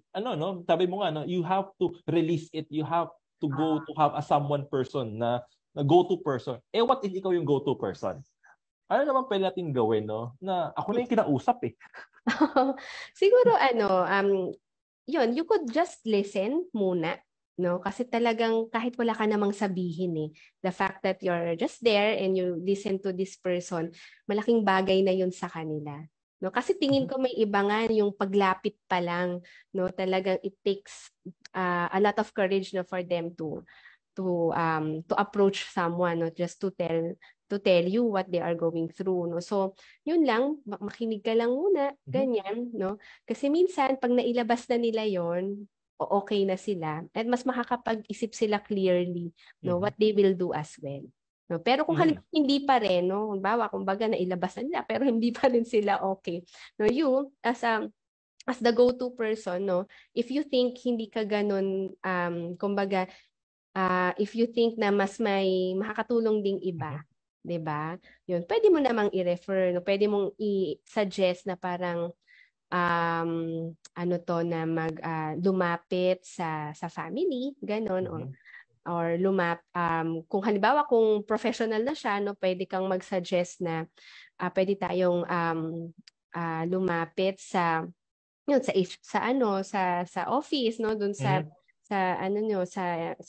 F: sabi mo nga, you have to release it, you have to go to have a someone person na go-to person. What if ikaw yung go-to person? Ano naman pwede natin gawin, no? Na ako na yung kinausap eh.
M: Siguro yun, you could just listen muna. No, kasi talagang kahit wala ka namang sabihin the fact that you're just there and you listen to this person, malaking bagay na yun sa kanila. No, kasi tingin ko may iba nga yung paglapit pa lang, no, talagang it takes a lot of courage, no, for them to approach someone, no, just to tell you what they are going through, no. So, yun lang, makinig ka lang muna, ganyan, no. Kasi minsan pag nailabas na nila yon, okay na sila at mas makakapag-isip sila clearly, no, what they will do as well. No, pero kung hindi pa rin, no, kumbaga nailabas na nila pero hindi pa rin sila okay. No, you as the go-to person, no, if you think hindi ka ganun, kumbaga if you think na mas may makakatulong ding iba, 'di ba? Yun, pwede mo namang i-refer, no, pwede mong i-suggest na parang na lumapit sa family, ganon, or kung halimbawa kung professional na siya, no, pwede kang mag-suggest na pwede tayong lumapit sa office, no, dun sa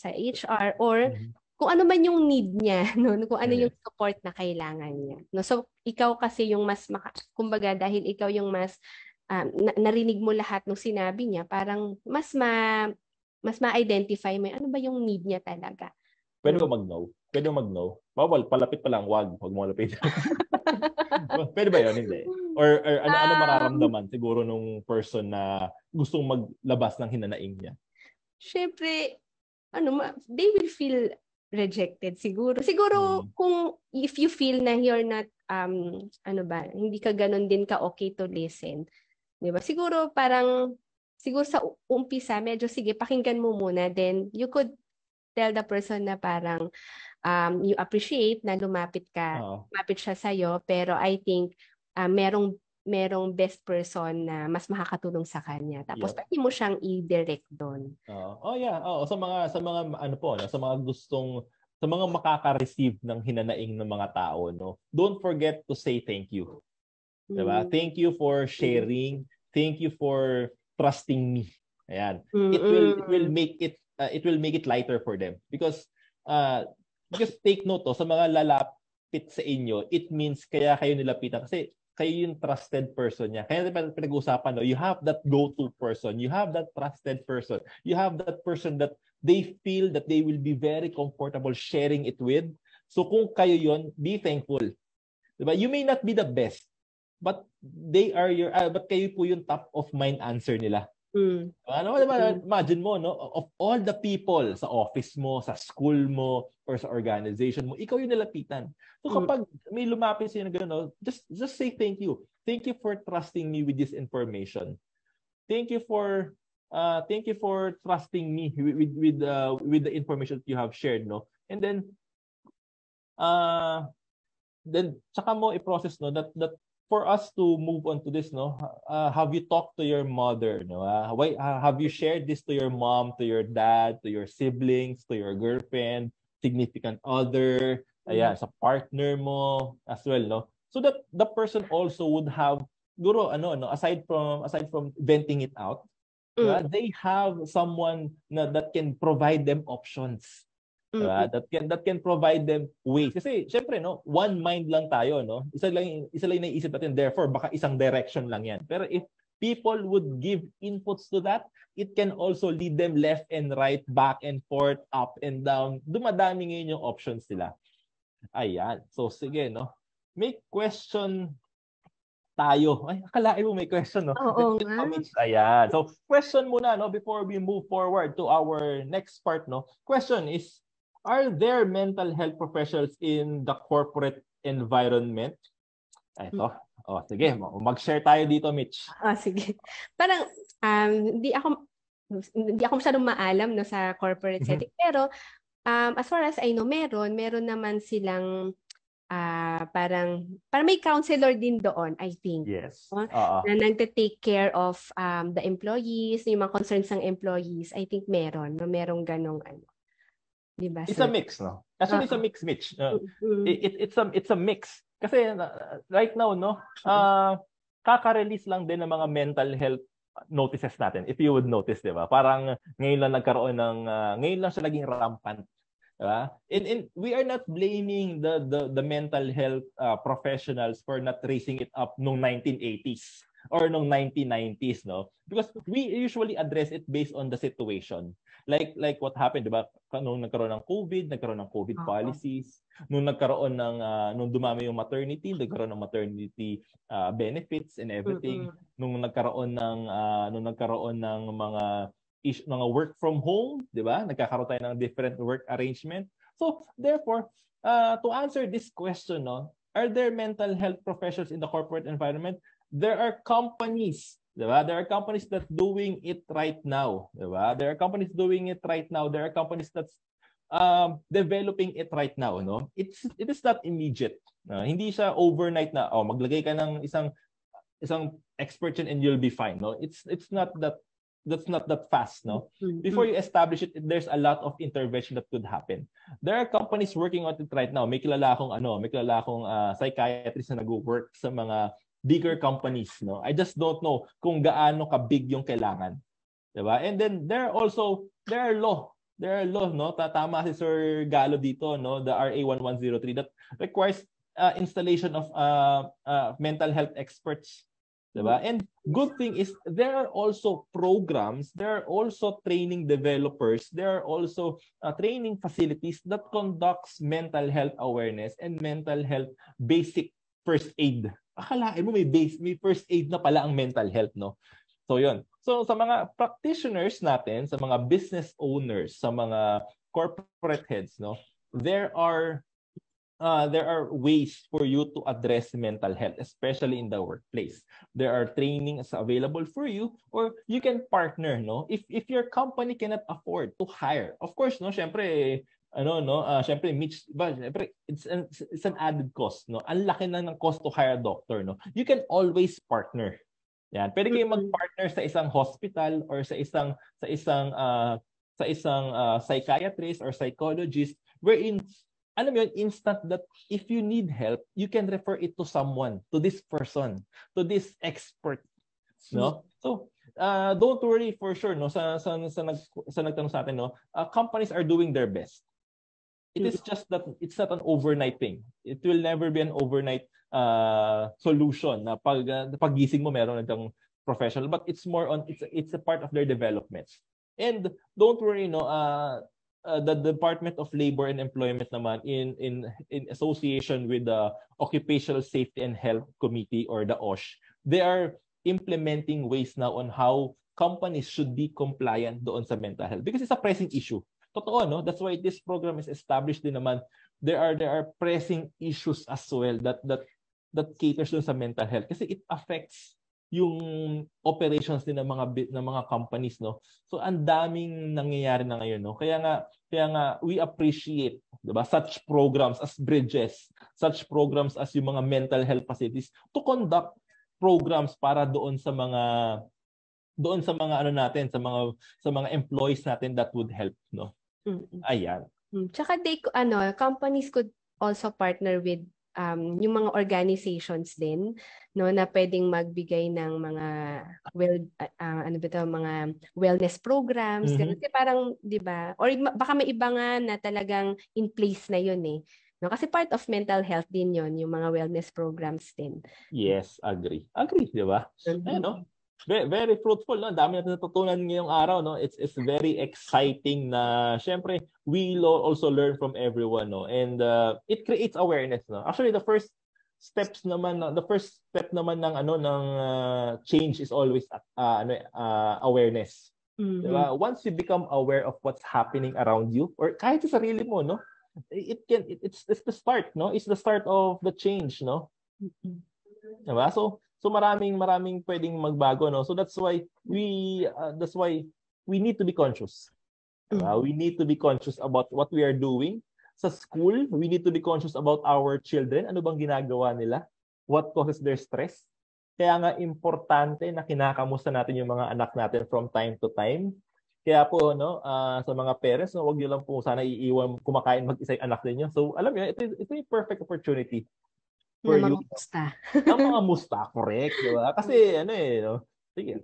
M: HR, or kung ano man yung need niya, no, kung ano yung support na kailangan niya, no. So ikaw kasi yung mas kumbaga dahil ikaw yung mas narinig mo lahat ng sinabi niya, parang mas ma-identify mo ano ba yung need niya talaga.
F: Pwede mo mag-know? Pwede mo mag-know? Bawal, palapit pa lang, wag mo lapit. Pwede ba yun? Hindi. Or ano mararamdaman siguro nung person na gustong maglabas ng hinanaing niya?
M: Syempre, they will feel rejected siguro. Siguro kung if you feel na you're not hindi ka ganun din ka okay to listen. 'Di ba? Siguro sa umpisa medyo sige pakinggan mo muna, then you could tell the person na parang you appreciate na lumapit siya sa iyo, pero I think merong best person na mas makakatulong sa kanya. Tapos pwede mo siyang i-direct doon.
F: Sa mga makaka-receive ng hinanaing ng mga tao, no, don't forget to say thank you. Diba? Thank you for sharing. Thank you for trusting me. Ayan. It will make it lighter for them because take note sa mga lalapit sa inyo, it means kaya kayo nilapitan kasi kayo yung trusted person niya. Kaya pinag-uusapan, no, you have that go-to person. You have that trusted person. You have that person that they feel that they will be very comfortable sharing it with. So kung kayo yon, be thankful. Diba? You may not be the best, but they are but kayo po yung top of mind answer nila. Diba? Imagine mo, no, of all the people sa office mo, sa school mo, or sa organization mo, ikaw yung nilapitan. So kapag may lumapit sa'yo na gano'n, no, just say thank you. Thank you for trusting me with this information. Thank you for trusting me with the information that you have shared, no. And then tsaka mo i-process, no, that for us to move on to this, no, have you talked to your mother, no? Why have you shared this to your mom, to your dad, to your siblings, to your girlfriend, significant other, sa partner mo as well, no? So that the person also would have guro aside from venting it out, they have someone that can provide them options. That can provide them ways. Kasi syempre, no, one mind lang tayo, no. Isa lang naiisip natin, therefore baka isang direction lang 'yan. Pero if people would give inputs to that, it can also lead them left and right, back and forth, up and down. Dumadami ngayon yung options nila. Ayan. So sige, no. May question tayo. Ay, akalain mo may question, no?
M: Oo.
F: Ayan. So question muna, no, before we move forward to our next part, no. Question is, are there mental health professionals in the corporate environment? Ito. Sige, mag-share tayo dito, Mitch.
M: Sige. Parang hindi ako masyadong maalam no sa corporate setting, pero as far as I know, meron naman silang parang may counselor din doon, I think.
F: Yes.
M: Na nagte-take care of the employees, yung mga concerns ng employees. I think merong ganong diba?
F: It's a mix, no? Actually, it's a mix, Mitch. It's a mix. Kasi right now, no, kaka-release lang din ng mga mental health notices natin. If you would notice, di ba? Parang ngayon lang ngayon lang siya naging rampant. Diba? And we are not blaming the mental health professionals for not raising it up nung 1980s or nung 1990s, no? Because we usually address it based on the situation. Like what happened, diba? Nung nagkaroon ng COVID policies, nung nagkaroon nung dumami yung maternity, nagkaroon ng maternity benefits and everything, nung nagkaroon ng mga work from home, di ba? Nagkakaroon tayo ng different work arrangement. So, therefore, to answer this question, no, are there mental health professionals in the corporate environment? There are companies, di ba? There are companies that doing it right now, di ba? There are companies doing it right now. There are companies that's developing it right now, no? It is not immediate. Hindi siya overnight na maglagay ka ng isang expert and you'll be fine, no? It's not that. That's not that fast, no? Before you establish it, there's a lot of intervention that could happen. There are companies working on it right now. May kilala akong psychiatrist na nag-work sa mga bigger companies, no? I just don't know kung gaano ka-big yung kailangan. Diba? And then there are law, no? Tama si Sir Galo dito, no? The RA 1103 that requires installation of mental health experts. Diba? And good thing is there are also programs, there are also training developers, there are also training facilities that conducts mental health awareness and mental health basic first aid. Akalain mo may first aid na pala ang mental health, no? So yun. So sa mga practitioners natin, sa mga business owners, sa mga corporate heads, no, there are ways for you to address mental health, especially in the workplace. There are trainings available for you, or you can partner, no? If your company cannot afford to hire, of course, no, syempre Mitch, it's an added cost, no? Ang laki na ng cost to hire a doctor, no? You can always partner. Yan, pwede kayong mag-partner sa isang hospital or sa isang psychiatrist or psychologist, wherein alam mo yun, instant that if you need help, you can refer it to someone, to this person, to this expert, no? So, don't worry for sure, no? Sa nagtanong sa atin, no? Companies are doing their best. It is just that it's not an overnight thing. It will never be an overnight solution na paggising mo meron ng professional, but it's more on it's a part of their development. And don't worry, no? The Department of Labor and Employment naman in association with the Occupational Safety and Health Committee or the OSH, they are implementing ways now on how companies should be compliant doon sa mental health because it's a pressing issue. Totoo, no? That's why this program is established din naman. There are pressing issues as well that caters doon sa mental health kasi it affects yung operations din ng mga companies, no? So ang daming nangyayari na ngayon, no? Kaya nga we appreciate, 'di ba, such programs as Bridges, such programs as yung mga mental health facilities to conduct programs para doon sa mga sa mga employees natin that would help, no? Ayan.
M: Tsaka companies could also partner with yung mga organizations din, no, na pwedeng magbigay ng mga mga wellness programs, kasi parang 'di ba, or baka may iba nga na talagang in place na yun no, kasi part of mental health din yun, yung mga wellness programs din.
F: Yes, agree 'di ba? No? Very fruitful, no? Dami natin natutunan ngayong araw, no? It's very exciting na syempre we also learn from everyone, no? And it creates awareness, no? Actually, the first step naman ng change is always awareness. Diba? Once you become aware of what's happening around you or kahit sa sarili mo, no? It's the start, no? It's the start of the change, no? Diba? So maraming pwedeng magbago, no? So that's why we need to be conscious. Diba? We need to be conscious about what we are doing sa school. We need to be conscious about our children. Ano bang ginagawa nila? What causes their stress? Kaya nga importante na kinakamusta natin yung mga anak natin from time to time. Kaya po, no, sa mga parents, no, wag niyo lang po sana iiwan kumakain mag-isa yung anak niyo. So alam niyo, ito yung perfect opportunity for you. Ang mga musta, correct, di ba? Kasi no, sige,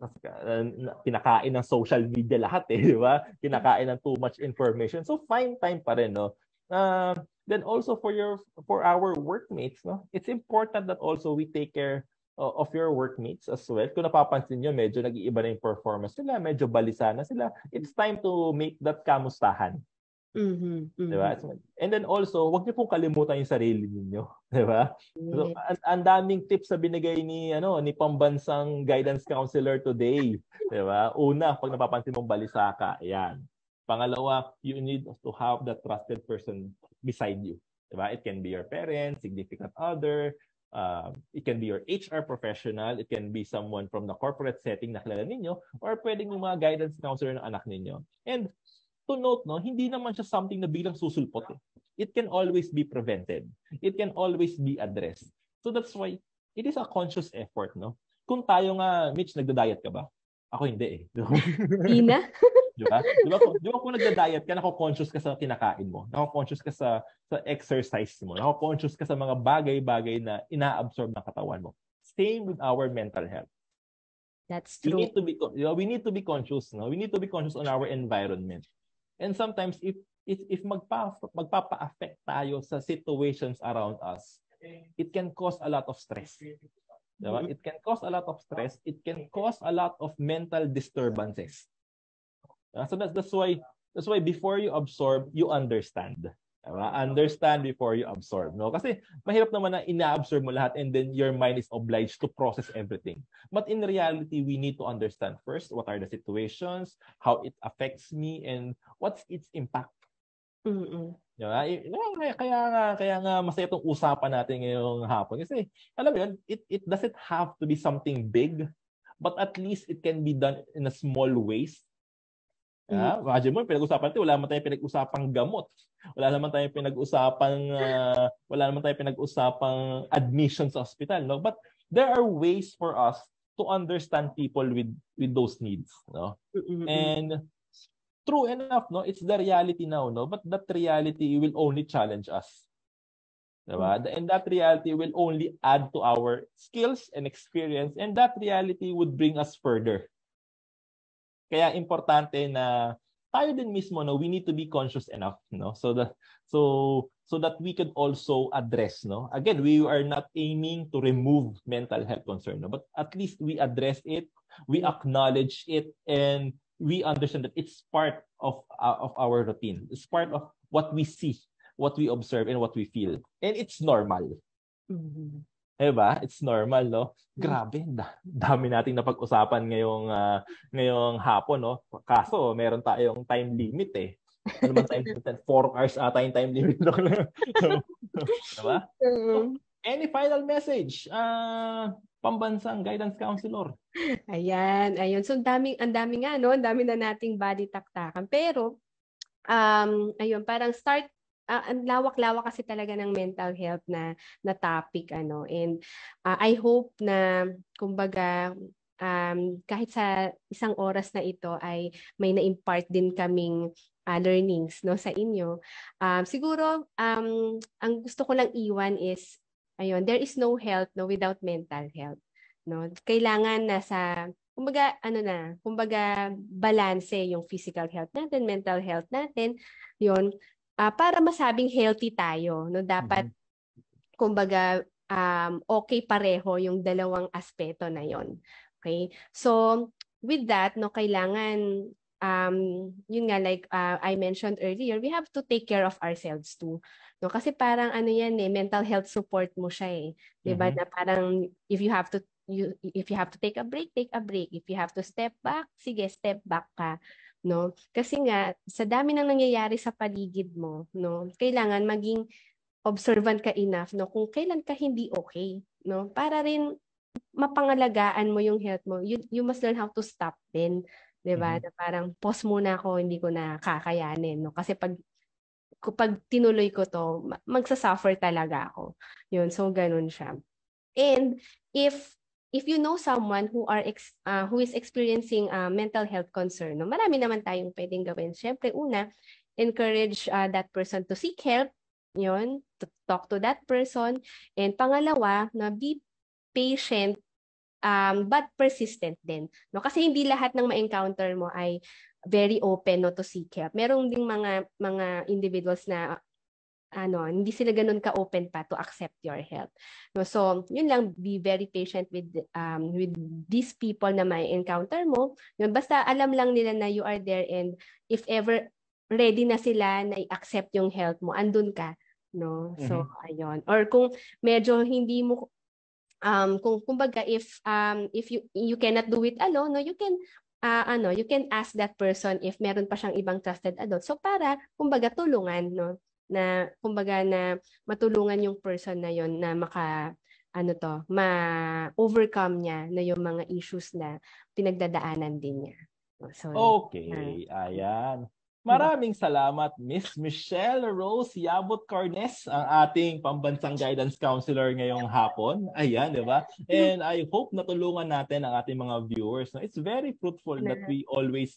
F: kinakain ng social media lahat di ba? Kinakain ng too much information. So find time pa rin, no. Then also for our workmates, no, it's important that also we take care of your workmates as well. Kung napapansin nyo, medyo nag-iiba na yung performance nila, medyo balisa na sila. It's time to make that kamustahan. Diba? And then also, wag niyo pong kalimutan yung sarili niyo, di ba? So, ang daming tips na binigay ni pambansang guidance counselor today, di ba? Una, pag napapansin mong balisa ka, ayan. Pangalawa, you need to have that trusted person beside you. Di ba? It can be your parents, significant other, it can be your HR professional, it can be someone from the corporate setting na kilala ninyo, or pwedeng yung mga guidance counselor ng anak ninyo. And to note, no, hindi naman siya something na biglang susulpot. It can always be prevented. It can always be addressed. So that's why it is a conscious effort, no? Kung tayo nga, Mitch, nagda-diet ka ba? Ako hindi eh.
M: Hindi na?
F: Di ba kung nagda-diet ka, nako-conscious ka sa kinakain mo. Nako-conscious ka sa exercise mo. Nako-conscious ka sa mga bagay-bagay na ina-absorb ng katawan mo. Same with our mental health.
M: That's true.
F: We need to be conscious, no? We need to be conscious on our environment. And sometimes if magpapa-affect tayo sa situations around us, it can cause a lot of stress. Diba? It can cause a lot of stress. It can cause a lot of mental disturbances. So that's why before you absorb, you understand. Diba? Understand before you absorb. No? Kasi mahirap naman na ina-absorb mo lahat and then your mind is obliged to process everything. But in reality, we need to understand first what are the situations, how it affects me, and what's its impact. Diba? Kaya nga masaya itong usapan natin ngayong hapon. Kasi alam mo yun, it doesn't have to be something big, but at least it can be done in a small ways. Imagine mo, pinag-usapan natin, wala naman tayong pinag-usapang gamot. Wala naman tayong pinag-usapang admission sa hospital, no? But there are ways for us to understand people with those needs, no? And true enough, no, it's the reality now, no? But that reality will only challenge us. Diba? And that reality will only add to our skills and experience, and that reality would bring us further. Kaya importante na tayo din mismo, no, we need to be conscious enough, no, so that we can also address, no. Again, we are not aiming to remove mental health concern, no, but at least we address it, we acknowledge it, and we understand that it's part of our routine. It's part of what we see, what we observe, and what we feel, and it's normal. Diba? It's normal, no? Grabe, dami nating napag-usapan ngayong hapon, no? Kaso, meron tayong time limit eh. Ano man time limit? 4 hours ata yung time limit. Diba? Any final message? Pambansang guidance counselor.
M: Ayun. So, ang dami nga, no? Ang dami na nating body taktakan. Pero, ayun, parang start, ang lawak-lawak kasi talaga ng mental health na topic, ano. And I hope na, kumbaga, kahit sa isang oras na ito ay may na-impart din kaming learnings, no, sa inyo. Siguro, ang gusto ko lang iwan is, ayun, there is no health, no, without mental health, no. Kailangan nasa, kumbaga balanse yung physical health natin, mental health natin, yun. Para masabing healthy tayo, no, dapat kumbaga okay pareho yung dalawang aspeto na yon. Okay? So with that, no, kailangan yun nga, like I mentioned earlier, we have to take care of ourselves too. No, kasi parang yan mental health support mo siya eh. 'Di ba? Na parang if you have to take a break, take a break. If you have to step back, sige, step back ka. No, kasi nga sa dami nang nangyayari sa paligid mo, no, kailangan maging observant ka enough, no, kung kailan ka hindi okay, no? Para rin mapangalagaan mo yung health mo. You must learn how to stop din, 'di ba? Na parang pause muna ako, hindi ko na kakayanin, no? Kasi pag tinuloy ko to, magsasuffer talaga ako. Yun, so ganun siya. And if you know someone who is experiencing mental health concern, no, marami naman tayong pwedeng gawin. Siyempre, una, encourage that person to seek help, yun, to talk to that person. And pangalawa, na be patient but persistent din, no? Kasi hindi lahat ng ma-encounter mo ay very open, no, to seek help. Merong ding mga individuals na hindi sila ganun ka-open pa to accept your help. No, so, yun lang, be very patient with these people na may encounter mo. Yun, basta alam lang nila na you are there, and if ever ready na sila na i-accept yung help mo, andun ka, no? So, ayun. Or kung medyo hindi mo kung kumbaga if you cannot do it alone, no, you can ask that person if meron pa siyang ibang trusted adult. So para kumbaga tulungan, no, na kumbaga na matulungan yung person na yon na ma-overcome niya na yung mga issues na pinagdadaanan din niya. So,
F: okay, ayan. Maraming salamat, Miss Michelle Rose Yabut Cornes, ang ating pambansang guidance counselor ngayong hapon. Ayan, di ba? And I hope natulungan natin ang ating mga viewers. It's very fruitful that we always,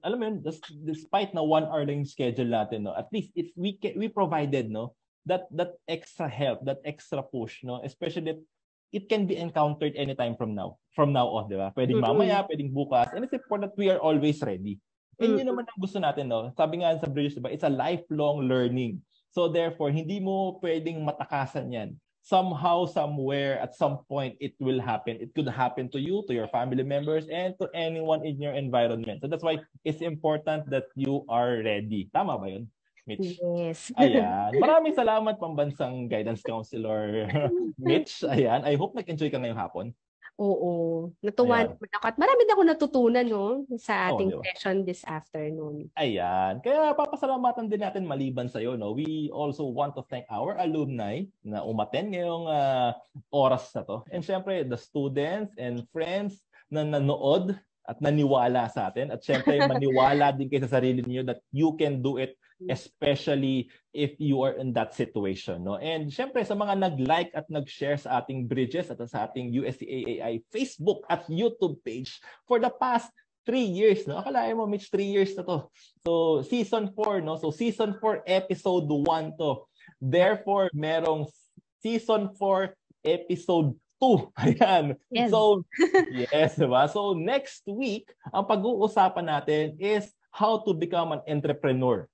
F: alam mo yun, despite na 1 hour lang yung schedule natin, no, at least we provided, no, that extra help, that extra push, no, especially that it can be encountered anytime from now on, di ba? Pwedeng mamaya, pwedeng bukas, and it's important that we are always ready. And yun naman ang gusto natin, no? Sabi nga sa Bridges, diba, it's a lifelong learning. So therefore, hindi mo pwedeng matakasan yan. Somehow, somewhere, at some point, it will happen. It could happen to you, to your family members, and to anyone in your environment. So that's why it's important that you are ready. Tama ba yun, Mitch?
M: Yes.
F: Ayan. Maraming salamat, pambansang guidance counselor, Mitch. Ayan. I hope nag-enjoy ka ngayong hapon.
M: Oo. Natuwa naman ako. At marami na ako natutunan, no, sa ating session this afternoon.
F: Ayan. Kaya papasalamatan din natin maliban sa'yo, no? We also want to thank our alumni na umattend ngayong oras na to. And syempre, the students and friends na nanood at naniwala sa atin. At syempre, maniwala din kayo sa sarili niyo that you can do it, especially if you are in that situation, no? And syempre sa mga nag-like at nag-share sa ating Bridges at sa ating UST-AAI Facebook at YouTube page for the past 3 years, no? Akalain mo, Mitch, 3 years na to. So season 4, no? So season 4 episode 1 to. Therefore, merong season 4 episode 2. Ayan.
M: Yes.
F: So yes, diba? So next week, ang pag-uusapan natin is how to become an entrepreneur.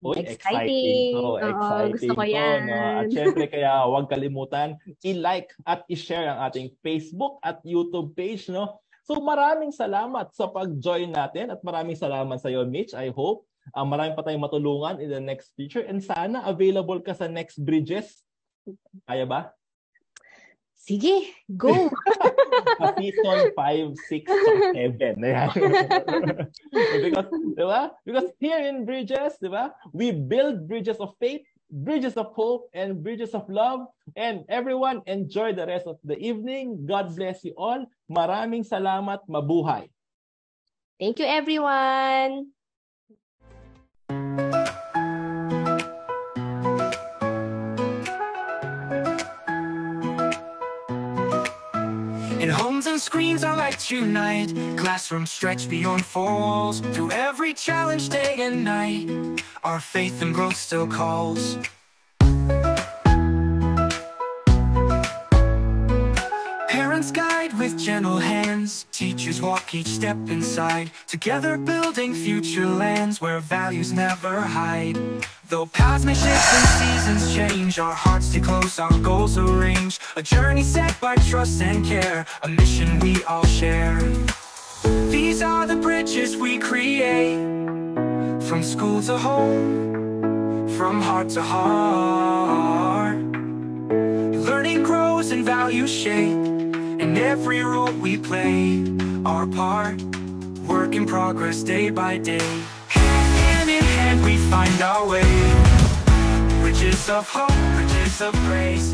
M: Exciting.
F: So, exciting.
M: Gusto ko yan.
F: No? At syempre, kaya huwag kalimutan, i-like at i-share ang ating Facebook at YouTube page, no? So, maraming salamat sa pag-join natin at maraming salamat sa iyo, Mitch. I hope marami pa tayong matulungan in the next future, and sana available ka sa next Bridges. Kaya ba?
M: Sige, go!
F: Season 5, 6, 7. Because here in Bridges, diba, we build bridges of faith, bridges of hope, and bridges of love. And everyone, enjoy the rest of the evening. God bless you all. Maraming salamat. Mabuhay.
M: Thank you, everyone.
A: In homes and screens our lights unite, classrooms stretch beyond 4 walls. Through every challenge day and night, our faith and growth still calls. Parents guide with gentle hands, teachers walk each step inside, together building future lands where values never hide. Though paths may shift and seasons change, our hearts stay close, our goals arrange. A journey set by trust and care, a mission we all share. These are the bridges we create, from school to home, from heart to heart. Learning grows and values shape, in every role we play our part. Work in progress day by day. Hand in hand we find our way. Bridges of hope, bridges of grace.